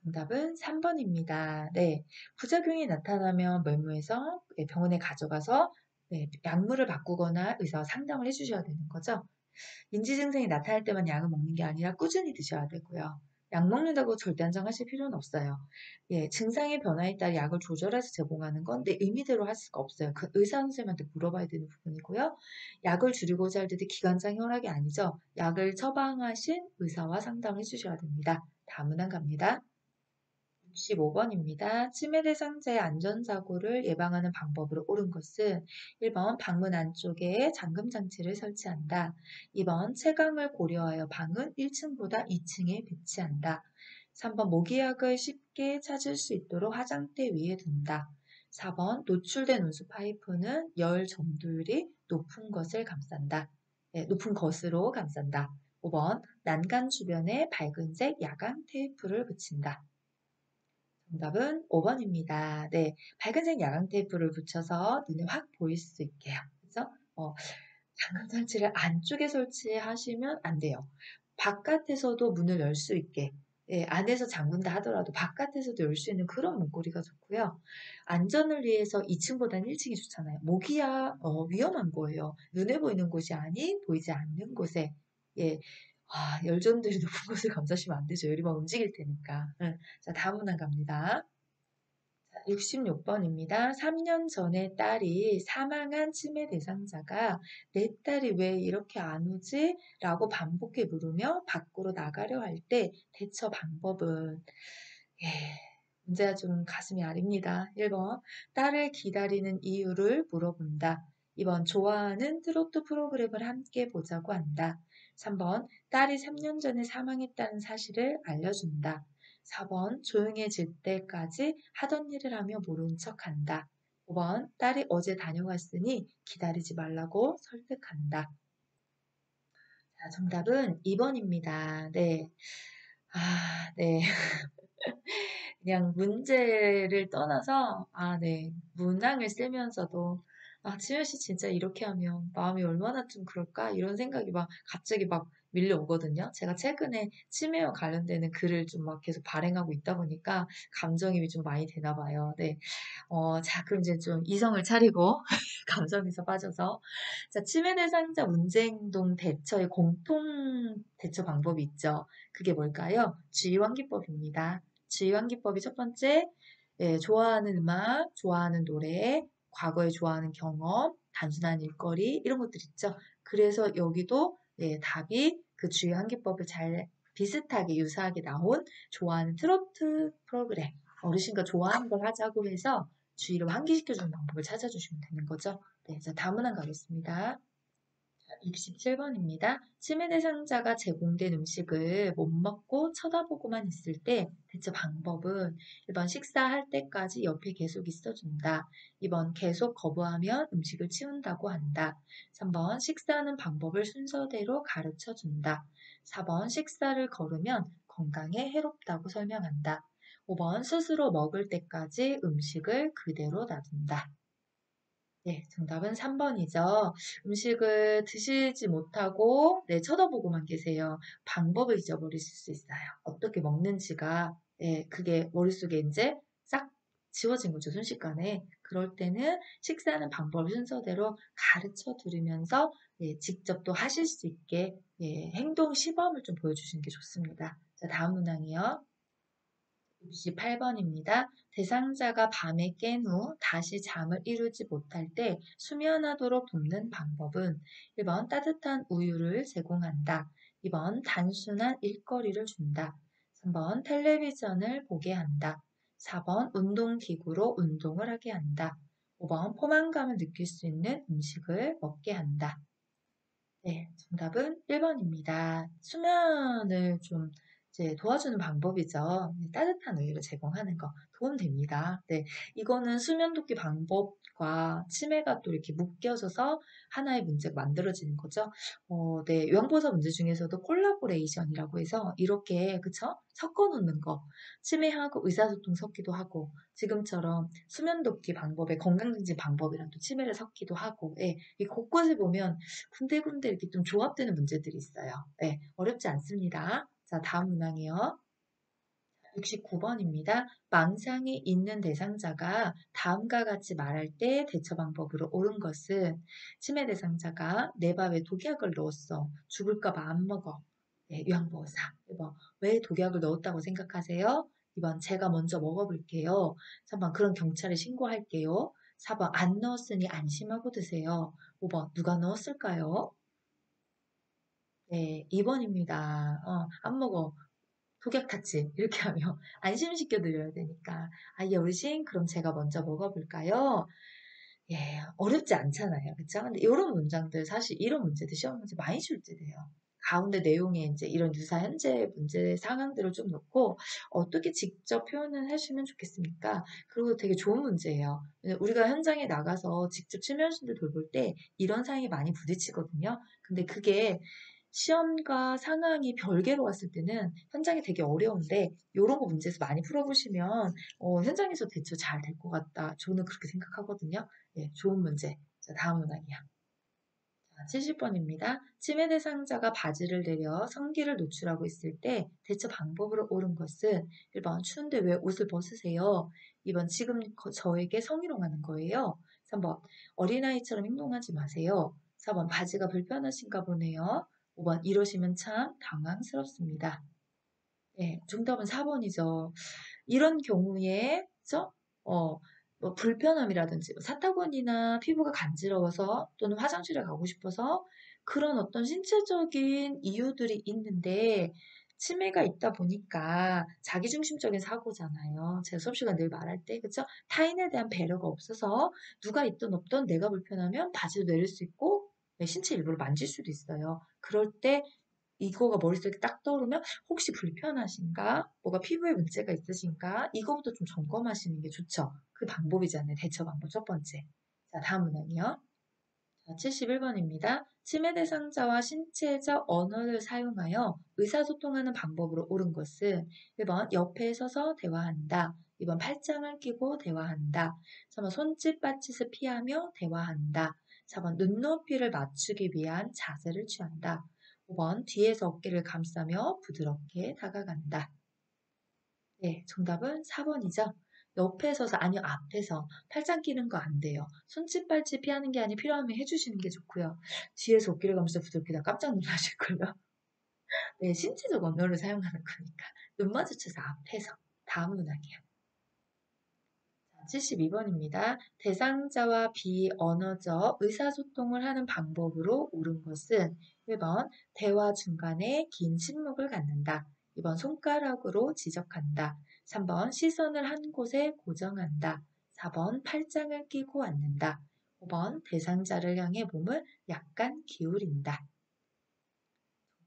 정답은 3번입니다. 네, 부작용이 나타나면 메모해서 병원에 가져가서 네, 약물을 바꾸거나 의사와 상담을 해주셔야 되는 거죠. 인지 증상이 나타날 때만 약을 먹는 게 아니라 꾸준히 드셔야 되고요. 약 먹는다고 절대 안정하실 필요는 없어요. 예, 증상의 변화에 따라 약을 조절해서 제공하는 건 내 의미대로 할 수가 없어요. 그 의사 선생님한테 물어봐야 되는 부분이고요. 약을 줄이고자 할 때도 기관장 혈압이 아니죠. 약을 처방하신 의사와 상담을 해주셔야 됩니다. 다음 문항 갑니다. 65번입니다. 치매 대상자의 안전사고를 예방하는 방법으로 옳은 것은 1번 방문 안쪽에 잠금 장치를 설치한다. 2번 채광을 고려하여 방은 1층보다 2층에 배치한다. 3번 모기약을 쉽게 찾을 수 있도록 화장대 위에 둔다. 4번 노출된 온수 파이프는 열 점도율이 높은 것을 감싼다. 네, 높은 것으로 감싼다. 5번 난간 주변에 밝은색 야광 테이프를 붙인다. 정답은 5번입니다. 네, 밝은색 야광 테이프를 붙여서 눈에 확 보일 수 있게요. 그래서 잠금 장치를 안쪽에 설치하시면 안 돼요. 바깥에서도 문을 열 수 있게, 예, 안에서 잠근다 하더라도 바깥에서도 열 수 있는 그런 문고리가 좋고요. 안전을 위해서 2층보다는 1층이 좋잖아요. 모기야 위험한 거예요. 눈에 보이는 곳이 아닌 보이지 않는 곳에, 예, 열전들이 높은 곳을 감싸시면 안 되죠. 열이 막 움직일 테니까. 응. 자, 다음 문항 갑니다. 66번입니다. 3년 전에 딸이 사망한 치매 대상자가 내 딸이 왜 이렇게 안 오지? 라고 반복해 물으며 밖으로 나가려 할 때 대처 방법은 예, 문제가 좀 가슴이 아립니다. 1번 딸을 기다리는 이유를 물어본다. 2번 좋아하는 트로트 프로그램을 함께 보자고 한다. 3번 딸이 3년 전에 사망했다는 사실을 알려준다. 4번 조용해질 때까지 하던 일을 하며 모른 척한다. 5번 딸이 어제 다녀갔으니 기다리지 말라고 설득한다. 자, 정답은 2번입니다. 네. 네. 그냥 문제를 떠나서, 네. 문항을 쓰면서도, 지효 씨 진짜 이렇게 하면 마음이 얼마나 좀 그럴까? 이런 생각이 막 갑자기 막 밀려오거든요. 제가 최근에 치매와 관련되는 글을 좀 막 계속 발행하고 있다 보니까 감정입이 좀 많이 되나 봐요. 네. 자, 그럼 이제 좀 이성을 차리고 감정에서 빠져서 자, 치매 대상자 문제행동 대처의 공통 대처 방법이 있죠. 그게 뭘까요? 주의환기법입니다. 주의환기법이 첫 번째, 좋아하는 음악, 좋아하는 노래, 과거에 좋아하는 경험, 단순한 일거리 이런 것들 있죠. 그래서 여기도 답이 그 주의환기법을 잘 비슷하게 유사하게 나온 좋아하는 트로트 프로그램 어르신과 좋아하는 걸 하자고 해서 주의를 환기시켜주는 방법을 찾아주시면 되는 거죠. 네, 자, 다음 문항 가겠습니다. 67번입니다. 치매 대상자가 제공된 음식을 못 먹고 쳐다보고만 있을 때 대처 방법은 1번 식사할 때까지 옆에 계속 있어준다. 2번 계속 거부하면 음식을 치운다고 한다. 3번 식사하는 방법을 순서대로 가르쳐준다. 4번 식사를 거르면 건강에 해롭다고 설명한다. 5번 스스로 먹을 때까지 음식을 그대로 놔둔다. 네, 정답은 3번이죠. 음식을 드시지 못하고, 쳐다보고만 계세요. 방법을 잊어버리실 수 있어요. 어떻게 먹는지가, 그게 머릿속에 이제 싹 지워진 거죠, 순식간에. 그럴 때는 식사하는 방법 순서대로 가르쳐 드리면서, 직접 또 하실 수 있게, 행동 시범을 좀 보여주시는 게 좋습니다. 자, 다음 문항이요. 68번입니다. 대상자가 밤에 깬 후 다시 잠을 이루지 못할 때 수면하도록 돕는 방법은 1번 따뜻한 우유를 제공한다. 2번 단순한 일거리를 준다. 3번 텔레비전을 보게 한다. 4번 운동기구로 운동을 하게 한다. 5번 포만감을 느낄 수 있는 음식을 먹게 한다. 네, 정답은 1번입니다. 수면을 좀 이제 도와주는 방법이죠. 따뜻한 우유를 제공하는 거 도움됩니다. 네, 이거는 수면 돕기 방법과 치매가 또 이렇게 묶여져서 하나의 문제가 만들어지는 거죠. 네, 요양보호사 문제 중에서도 콜라보레이션이라고 해서 이렇게 그쵸? 섞어 놓는 거. 치매하고 의사소통 섞기도 하고 지금처럼 수면 돕기 방법에 건강증진 방법이랑 또 치매를 섞기도 하고, 이 곳곳에 보면 군데군데 이렇게 좀 조합되는 문제들이 있어요. 네, 어렵지 않습니다. 자, 다음 문항이요. 69번입니다. 망상이 있는 대상자가 다음과 같이 말할 때 대처 방법으로 옳은 것은 치매 대상자가 내 밥에 독약을 넣었어. 죽을까봐 안 먹어. 네, 요양보호사. 1번 왜 독약을 넣었다고 생각하세요? 2번 제가 먼저 먹어볼게요. 3번 그럼 경찰에 신고할게요. 4번 안 넣었으니 안심하고 드세요. 5번 누가 넣었을까요? 네, 2번입니다. 안 먹어. 독약 탔지? 이렇게 하면 안심시켜 드려야 되니까. 예, 어르신, 그럼 제가 먼저 먹어볼까요? 예, 어렵지 않잖아요. 그쵸? 근데 이런 문장들, 사실 이런 문제들 시험 문제 많이 출제돼요. 가운데 내용에 이제 이런 유사 현재 문제 상황들을 좀 넣고 어떻게 직접 표현을 하시면 좋겠습니까? 그리고 되게 좋은 문제예요. 우리가 현장에 나가서 직접 치매신들 돌볼 때 이런 상황이 많이 부딪히거든요. 근데 그게 시험과 상황이 별개로 왔을 때는 현장이 되게 어려운데 이런 거 문제에서 많이 풀어보시면 현장에서 대처 잘 될 것 같다. 저는 그렇게 생각하거든요. 예, 좋은 문제. 자, 다음 문항이야. 70번입니다. 침해 대상자가 바지를 내려 성기를 노출하고 있을 때 대처 방법으로 옳은 것은 1번 추운데 왜 옷을 벗으세요? 2번 지금 저에게 성희롱하는 거예요. 3번 어린아이처럼 행동하지 마세요. 4번 바지가 불편하신가 보네요. 5번 이러시면 참 당황스럽습니다. 네, 정답은 4번이죠. 이런 경우에 그죠? 뭐 불편함이라든지 사타구니나 피부가 간지러워서 또는 화장실에 가고 싶어서 그런 어떤 신체적인 이유들이 있는데 치매가 있다 보니까 자기중심적인 사고잖아요. 제가 수업 시간 늘 말할 때 그죠? 타인에 대한 배려가 없어서 누가 있든 없든 내가 불편하면 바지도 내릴 수 있고 네, 신체 일부를 만질 수도 있어요. 그럴 때 이거가 머릿속에 딱 떠오르면 혹시 불편하신가? 뭐가 피부에 문제가 있으신가? 이거부터 좀 점검하시는 게 좋죠. 그 방법이잖아요. 대처 방법 첫 번째. 자, 다음 문항이요. 71번입니다. 치매 대상자와 신체적 언어를 사용하여 의사소통하는 방법으로 옳은 것은 1번 옆에 서서 대화한다. 2번 팔짱을 끼고 대화한다. 3번 손짓 발짓을 피하며 대화한다. 4번 눈높이를 맞추기 위한 자세를 취한다. 5번 뒤에서 어깨를 감싸며 부드럽게 다가간다. 네, 정답은 4번이죠. 옆에 서서, 아니요, 앞에서. 팔짱 끼는 거 안 돼요. 손짓발짓 피하는 게 아니 필요하면 해주시는 게 좋고요. 뒤에서 어깨를 감싸 부드럽게 다 깜짝 놀라실걸요. 네, 신체적 언어를 사용하는 거니까. 눈 마주쳐서 앞에서. 다음 문항이에요. 72번입니다. 대상자와 비언어적 의사소통을 하는 방법으로 옳은 것은 1번 대화 중간에 긴 침묵을 갖는다. 2번 손가락으로 지적한다. 3번 시선을 한 곳에 고정한다. 4번 팔짱을 끼고 앉는다. 5번 대상자를 향해 몸을 약간 기울인다.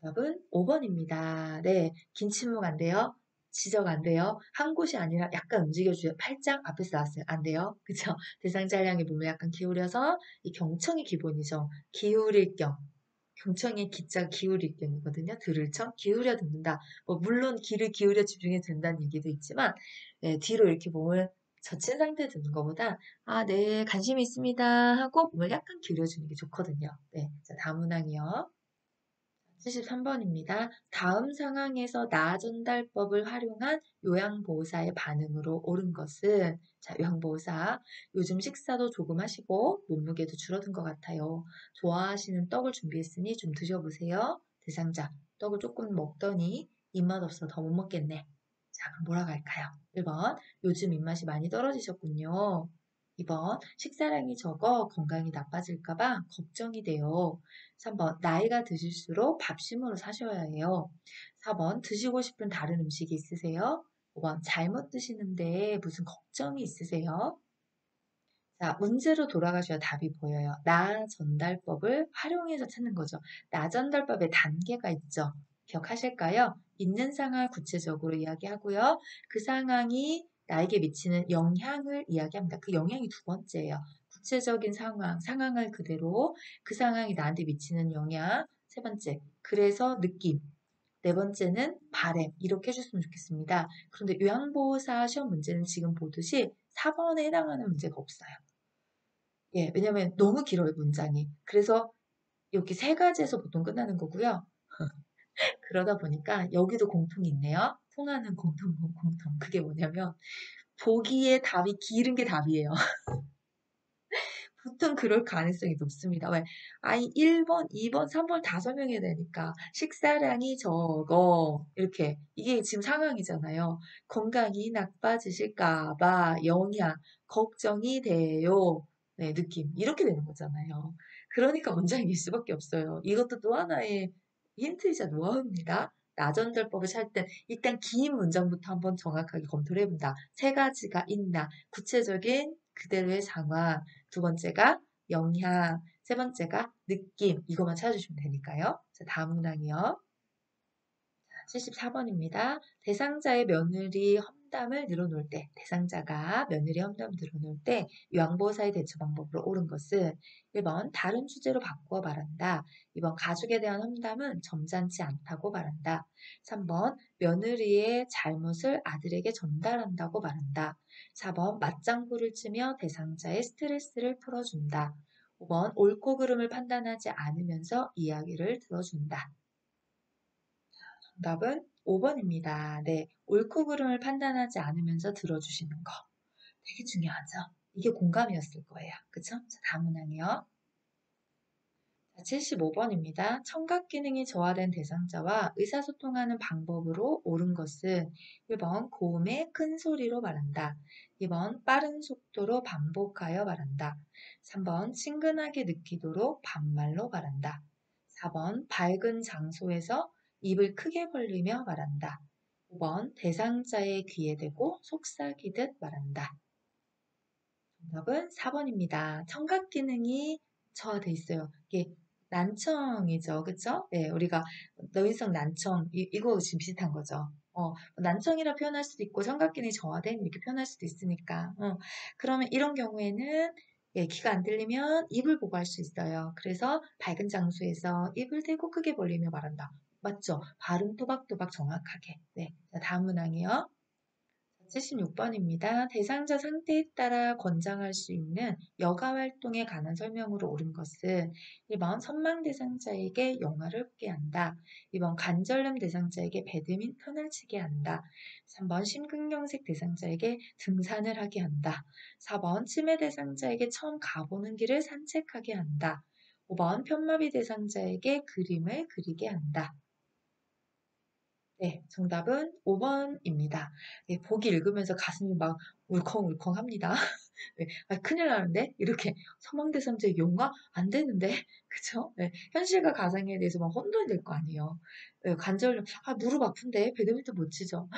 정답은 5번입니다. 네, 긴 침묵 안 돼요. 지적 안 돼요. 한 곳이 아니라 약간 움직여줘요. 팔짱 앞에서 나왔어요. 안 돼요. 그쵸? 대상자를 향해 몸을 약간 기울여서 이 경청이 기본이죠. 기울일 겸. 경청의 기자 기울일 겸이거든요. 들을 청 기울여 듣는다. 뭐 물론 귀를 기울여 집중해 듣는다는 얘기도 있지만 네, 뒤로 이렇게 몸을 젖힌 상태에 듣는 것보다 아, 네, 관심이 있습니다 하고 몸을 약간 기울여주는 게 좋거든요. 네, 자, 다음 문항이요. 73번입니다. 다음 상황에서 나 전달법을 활용한 요양보호사의 반응으로 옳은 것은 자, 요양보호사 요즘 식사도 조금 하시고 몸무게도 줄어든 것 같아요. 좋아하시는 떡을 준비했으니 좀 드셔보세요. 대상자 떡을 조금 먹더니 입맛 없어 더 못 먹겠네. 자, 그럼 뭐라고 할까요? 1번 요즘 입맛이 많이 떨어지셨군요. 2번 식사량이 적어 건강이 나빠질까봐 걱정이 돼요. 3번 나이가 드실수록 밥심으로 사셔야 해요. 4번 드시고 싶은 다른 음식이 있으세요? 5번 잘못 드시는데 무슨 걱정이 있으세요? 자, 문제로 돌아가셔야 답이 보여요. 나 전달법을 활용해서 찾는 거죠. 나 전달법에 단계가 있죠. 기억하실까요? 있는 상황을 구체적으로 이야기하고요. 그 상황이 나에게 미치는 영향을 이야기합니다. 그 영향이 두 번째예요. 구체적인 상황을 그대로 그 상황이 나한테 미치는 영향. 세 번째, 그래서 느낌. 네 번째는 바램. 이렇게 해줬으면 좋겠습니다. 그런데 요양보호사 시험 문제는 지금 보듯이 4번에 해당하는 문제가 없어요. 예, 왜냐면 너무 길어요, 문장이. 그래서 여기 세 가지에서 보통 끝나는 거고요. 그러다 보니까 여기도 공통이 있네요. 통하는 공통. 그게 뭐냐면 보기에 답이 길은 게 답이에요. 보통 그럴 가능성이 높습니다. 왜? 아니 1번, 2번, 3번 다 설명해야 되니까 식사량이 적어 이렇게 이게 지금 상황이잖아요. 건강이 나빠지실까 봐 영양 걱정이 돼요. 네, 느낌 이렇게 되는 거잖아요. 그러니까 문장일 수밖에 없어요. 이것도 또 하나의 힌트이자 노하우입니다. 나전달법을 찾을 땐 일단 긴 문장부터 한번 정확하게 검토를 해본다. 세 가지가 있나 구체적인 그대로의 상황 두 번째가 영향, 세 번째가 느낌, 이것만 찾아주시면 되니까요. 자, 다음 문항이요. 74번입니다. 대상자의 며느리 험담을 늘어놓을 때, 대상자가 며느리의 험담을 늘어놓을 때 요양보호사의 대처 방법으로 옳은 것은 1번 다른 주제로 바꾸어 말한다. 2번 가족에 대한 험담은 점잖지 않다고 말한다. 3번 며느리의 잘못을 아들에게 전달한다고 말한다. 4번 맞장구를 치며 대상자의 스트레스를 풀어준다. 5번 옳고 그름을 판단하지 않으면서 이야기를 들어준다. 정답은 5번입니다. 네, 옳고 그름을 판단하지 않으면서 들어주시는 거. 되게 중요하죠? 이게 공감이었을 거예요. 그쵸? 자, 다음 문항이요. 75번입니다. 청각 기능이 저하된 대상자와 의사소통하는 방법으로 옳은 것은 1번 고음의 큰 소리로 말한다. 2번 빠른 속도로 반복하여 말한다. 3번 친근하게 느끼도록 반말로 말한다. 4번 밝은 장소에서 입을 크게 벌리며 말한다. 5번 대상자의 귀에 대고 속삭이듯 말한다. 정답은 4번입니다. 청각 기능이 저하돼 있어요. 이게 난청이죠. 그쵸? 네, 우리가 노인성 난청, 이거 지금 비슷한 거죠. 난청이라 표현할 수도 있고, 청각 기능이 저하된 이렇게 표현할 수도 있으니까. 그러면 이런 경우에는 예, 귀가 안 들리면 입을 보고 할 수 있어요. 그래서 밝은 장소에서 입을 대고 크게 벌리며 말한다. 맞죠? 발음 또박또박 정확하게. 네, 자, 다음 문항이요. 76번입니다. 대상자 상태에 따라 권장할 수 있는 여가 활동에 관한 설명으로 옳은 것은 1번 선망 대상자에게 영화를 보게 한다. 2번 관절염 대상자에게 배드민턴을 치게 한다. 3번 심근경색 대상자에게 등산을 하게 한다. 4번 치매 대상자에게 처음 가보는 길을 산책하게 한다. 5번 편마비 대상자에게 그림을 그리게 한다. 네, 정답은 5번입니다. 네, 보기 읽으면서 가슴이 막 울컹울컹합니다. 네, 큰일 나는데? 이렇게 서망대상자의 용어? 안 되는데? 그쵸? 네, 현실과 가상에 대해서 막 혼돈이 될 거 아니에요. 네, 관절염, 무릎 아픈데? 배드민턴 못 치죠?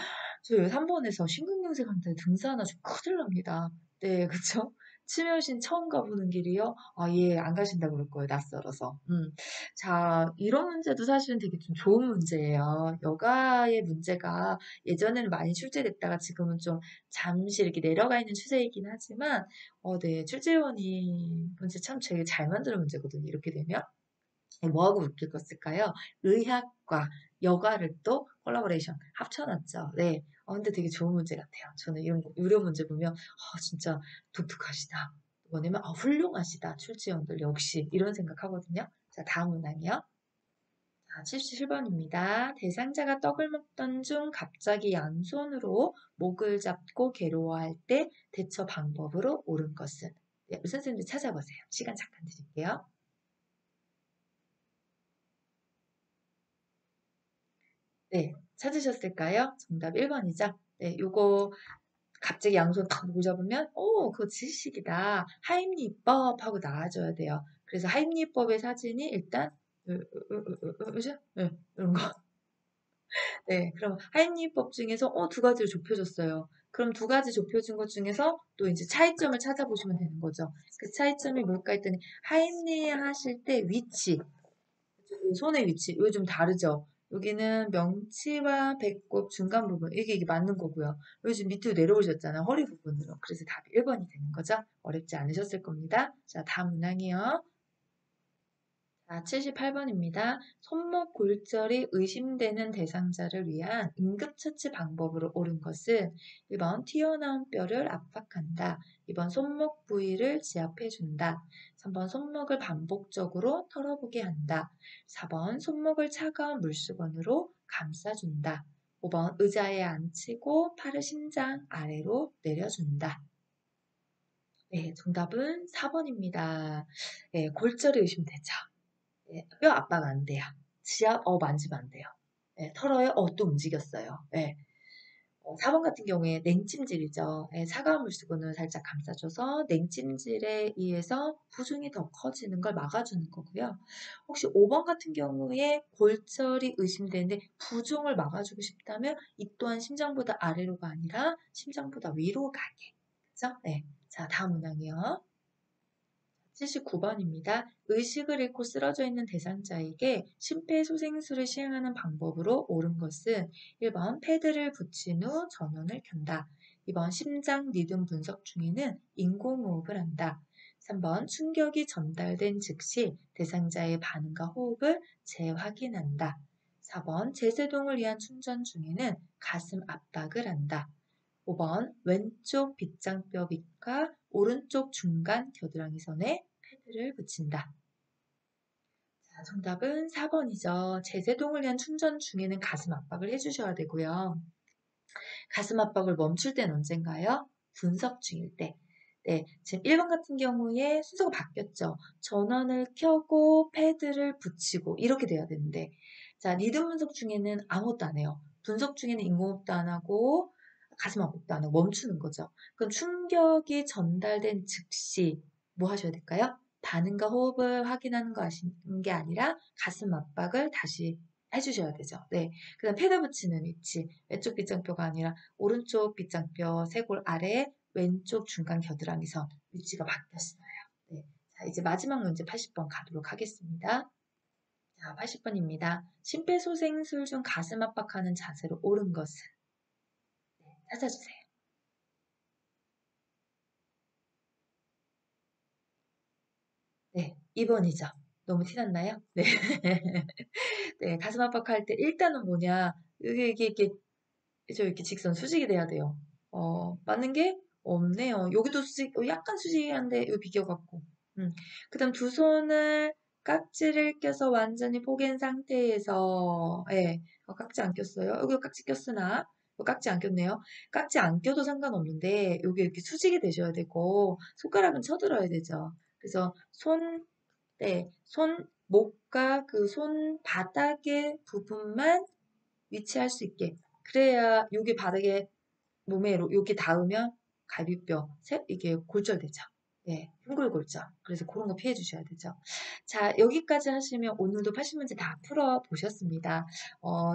저 3번에서 심근경색한테 등산하나 좀 큰일 납니다. 네, 그쵸? 치매신 처음 가보는 길이요? 예, 안 가신다고 그럴 거예요, 낯설어서. 자, 이런 문제도 사실은 되게 좀 좋은 문제예요. 여가의 문제가 예전에는 많이 출제됐다가 지금은 좀 잠시 이렇게 내려가 있는 추세이긴 하지만, 네, 출제원이 문제 참 되게 잘 만드는 문제거든요, 이렇게 되면. 뭐하고 묶였을까요? 의학과 여가를 또 콜라보레이션 합쳐놨죠. 네. 근데 되게 좋은 문제 같아요. 저는 이런 유료 문제 보면, 진짜 독특하시다. 뭐냐면, 훌륭하시다. 출제원들 역시. 이런 생각하거든요. 자, 다음 문항이요. 자, 77번입니다. 대상자가 떡을 먹던 중 갑자기 양손으로 목을 잡고 괴로워할 때 대처 방법으로 옳은 것은? 네, 우리 선생님들 찾아보세요. 시간 잠깐 드릴게요. 네, 찾으셨을까요? 정답 1번이죠? 네, 요거 갑자기 양손 탁 목을 잡으면 그거 지식이다. 하임리법 하고 나와줘야 돼요. 그래서 하임리법의 사진이 일단 그죠? 네, 이런 거. 네, 그럼 하임리법 중에서 두 가지로 좁혀졌어요. 그럼 두 가지 좁혀진 것 중에서 또 이제 차이점을 찾아보시면 되는 거죠. 그 차이점이 뭘까 했더니 하임리 하실 때 위치, 손의 위치, 이거 좀 다르죠? 여기는 명치와 배꼽 중간 부분, 이게 맞는 거고요. 여기 지금 밑으로 내려오셨잖아요. 허리 부분으로. 그래서 답이 1번이 되는 거죠. 어렵지 않으셨을 겁니다. 자, 다음 문항이요. 자, 78번입니다. 손목 골절이 의심되는 대상자를 위한 응급처치 방법으로 옳은 것은 1번 튀어나온 뼈를 압박한다. 2번 손목 부위를 지압해준다. 3번 손목을 반복적으로 털어보게 한다. 4번 손목을 차가운 물수건으로 감싸준다. 5번 의자에 앉히고 팔을 심장 아래로 내려준다. 네, 정답은 4번입니다. 네, 골절이 의심되죠. 예, 뼈 압박 안 돼요. 지압, 만지면 안 돼요. 예, 털어요, 또 움직였어요. 예. 4번 같은 경우에 냉찜질이죠. 예, 차가운 물수건을 살짝 감싸줘서 냉찜질에 의해서 부종이 더 커지는 걸 막아주는 거고요. 혹시 5번 같은 경우에 골절이 의심되는데 부종을 막아주고 싶다면 이 또한 심장보다 아래로가 아니라 심장보다 위로 가게. 그죠? 네. 자, 다음 문항이요. 79번입니다. 의식을 잃고 쓰러져 있는 대상자에게 심폐소생술을 시행하는 방법으로 옳은 것은 1번 패드를 붙인 후 전원을 켠다. 2번 심장 리듬 분석 중에는 인공호흡을 한다. 3번 충격이 전달된 즉시 대상자의 반응과 호흡을 재확인한다. 4번 제세동을 위한 충전 중에는 가슴 압박을 한다. 5번 왼쪽 빗장뼈 밑과 오른쪽 중간 겨드랑이 선에 패드를 붙인다. 자, 정답은 4번이죠. 제세동을 위한 충전 중에는 가슴 압박을 해주셔야 되고요. 가슴 압박을 멈출 때는 언젠가요? 분석 중일 때. 네, 지금 1번 같은 경우에 순서가 바뀌었죠. 전원을 켜고 패드를 붙이고 이렇게 돼야 되는데 자, 리듬 분석 중에는 아무것도 안 해요. 분석 중에는 인공호흡도 안 하고 가슴 압박도 안 하고 멈추는 거죠. 그럼 충격이 전달된 즉시 뭐 하셔야 될까요? 반응과 호흡을 확인하는 게 아니라 가슴 압박을 다시 해주셔야 되죠. 네. 그 다음 패드 붙이는 위치. 왼쪽 빗장뼈가 아니라 오른쪽 빗장뼈 쇄골 아래 왼쪽 중간 겨드랑이 선 위치가 바뀌었어요. 네. 자, 이제 마지막 문제 80번 가도록 하겠습니다. 자, 80번입니다. 심폐소생술 중 가슴 압박하는 자세로 옳은 것은? 네, 찾아주세요. 네, 2번이죠. 너무 티났나요? 네. 네, 가슴 압박할 때 일단은 뭐냐, 이게 이렇게 직선 수직이 돼야 돼요. 맞는 게 없네요. 여기도 수직, 약간 수직한데 여기 비껴갖고. 그다음 두 손을 깍지를 껴서 완전히 포갠 상태에서, 예, 깍지 안 꼈어요. 여기 깍지 꼈으나, 깍지 안 꼈네요. 깍지 안 껴도 상관없는데, 여기 이렇게 수직이 되셔야 되고, 손가락은 쳐들어야 되죠. 그래서 네, 목과 그 손 바닥의 부분만 위치할 수 있게. 그래야 여기 바닥에 몸에 여기 닿으면 갈비뼈, 이게 골절되죠. 네, 흉골골절. 그래서 그런 거 피해 주셔야 되죠. 자, 여기까지 하시면 오늘도 80문제 다 풀어 보셨습니다.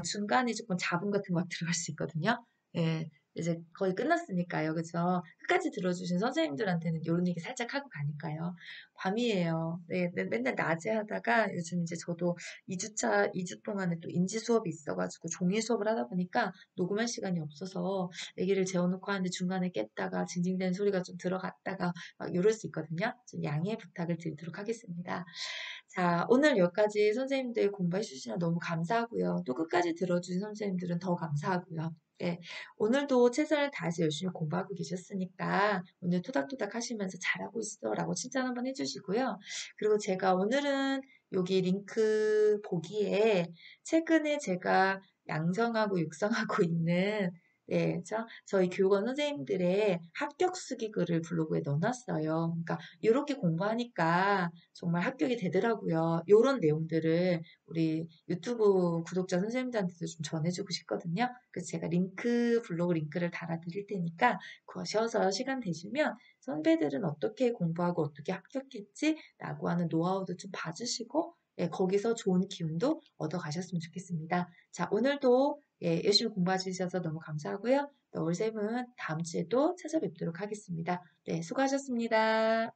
중간에 조금 잡음 같은 거 들어갈 수 있거든요. 네, 이제 거의 끝났으니까요. 그죠? 끝까지 들어주신 선생님들한테는 이런 얘기 살짝 하고 가니까요. 밤이에요. 네, 맨날 낮에 하다가 요즘 이제 저도 2주 동안에 또 인지 수업이 있어가지고 종일 수업을 하다 보니까 녹음할 시간이 없어서 애기를 재워놓고 하는데 중간에 깼다가 징징대는 소리가 좀 들어갔다가 막 이럴 수 있거든요. 좀 양해 부탁을 드리도록 하겠습니다. 자, 오늘 여기까지 선생님들 공부해 주시면 너무 감사하고요. 또 끝까지 들어주신 선생님들은 더 감사하고요. 네, 오늘도 최선을 다해서 열심히 공부하고 계셨으니까 오늘 토닥토닥 하시면서 잘하고 있어 라고 칭찬 한번 해주시고요. 그리고 제가 오늘은 여기 링크 보기에 최근에 제가 양성하고 육성하고 있는 네, 저희 교권 선생님들의 합격 수기 글을 블로그에 넣어놨어요. 그러니까 이렇게 공부하니까 정말 합격이 되더라고요. 이런 내용들을 우리 유튜브 구독자 선생님들한테도 좀 전해주고 싶거든요. 그래서 제가 블로그 링크를 달아드릴 테니까 거셔서 시간 되시면 선배들은 어떻게 공부하고 어떻게 합격했지? 라고 하는 노하우도 좀 봐주시고 예, 거기서 좋은 기운도 얻어 가셨으면 좋겠습니다. 자, 오늘도 예, 열심히 공부해 주셔서 너무 감사하고요. 또 우리 쌤은 다음 주에도 찾아뵙도록 하겠습니다. 네, 수고하셨습니다.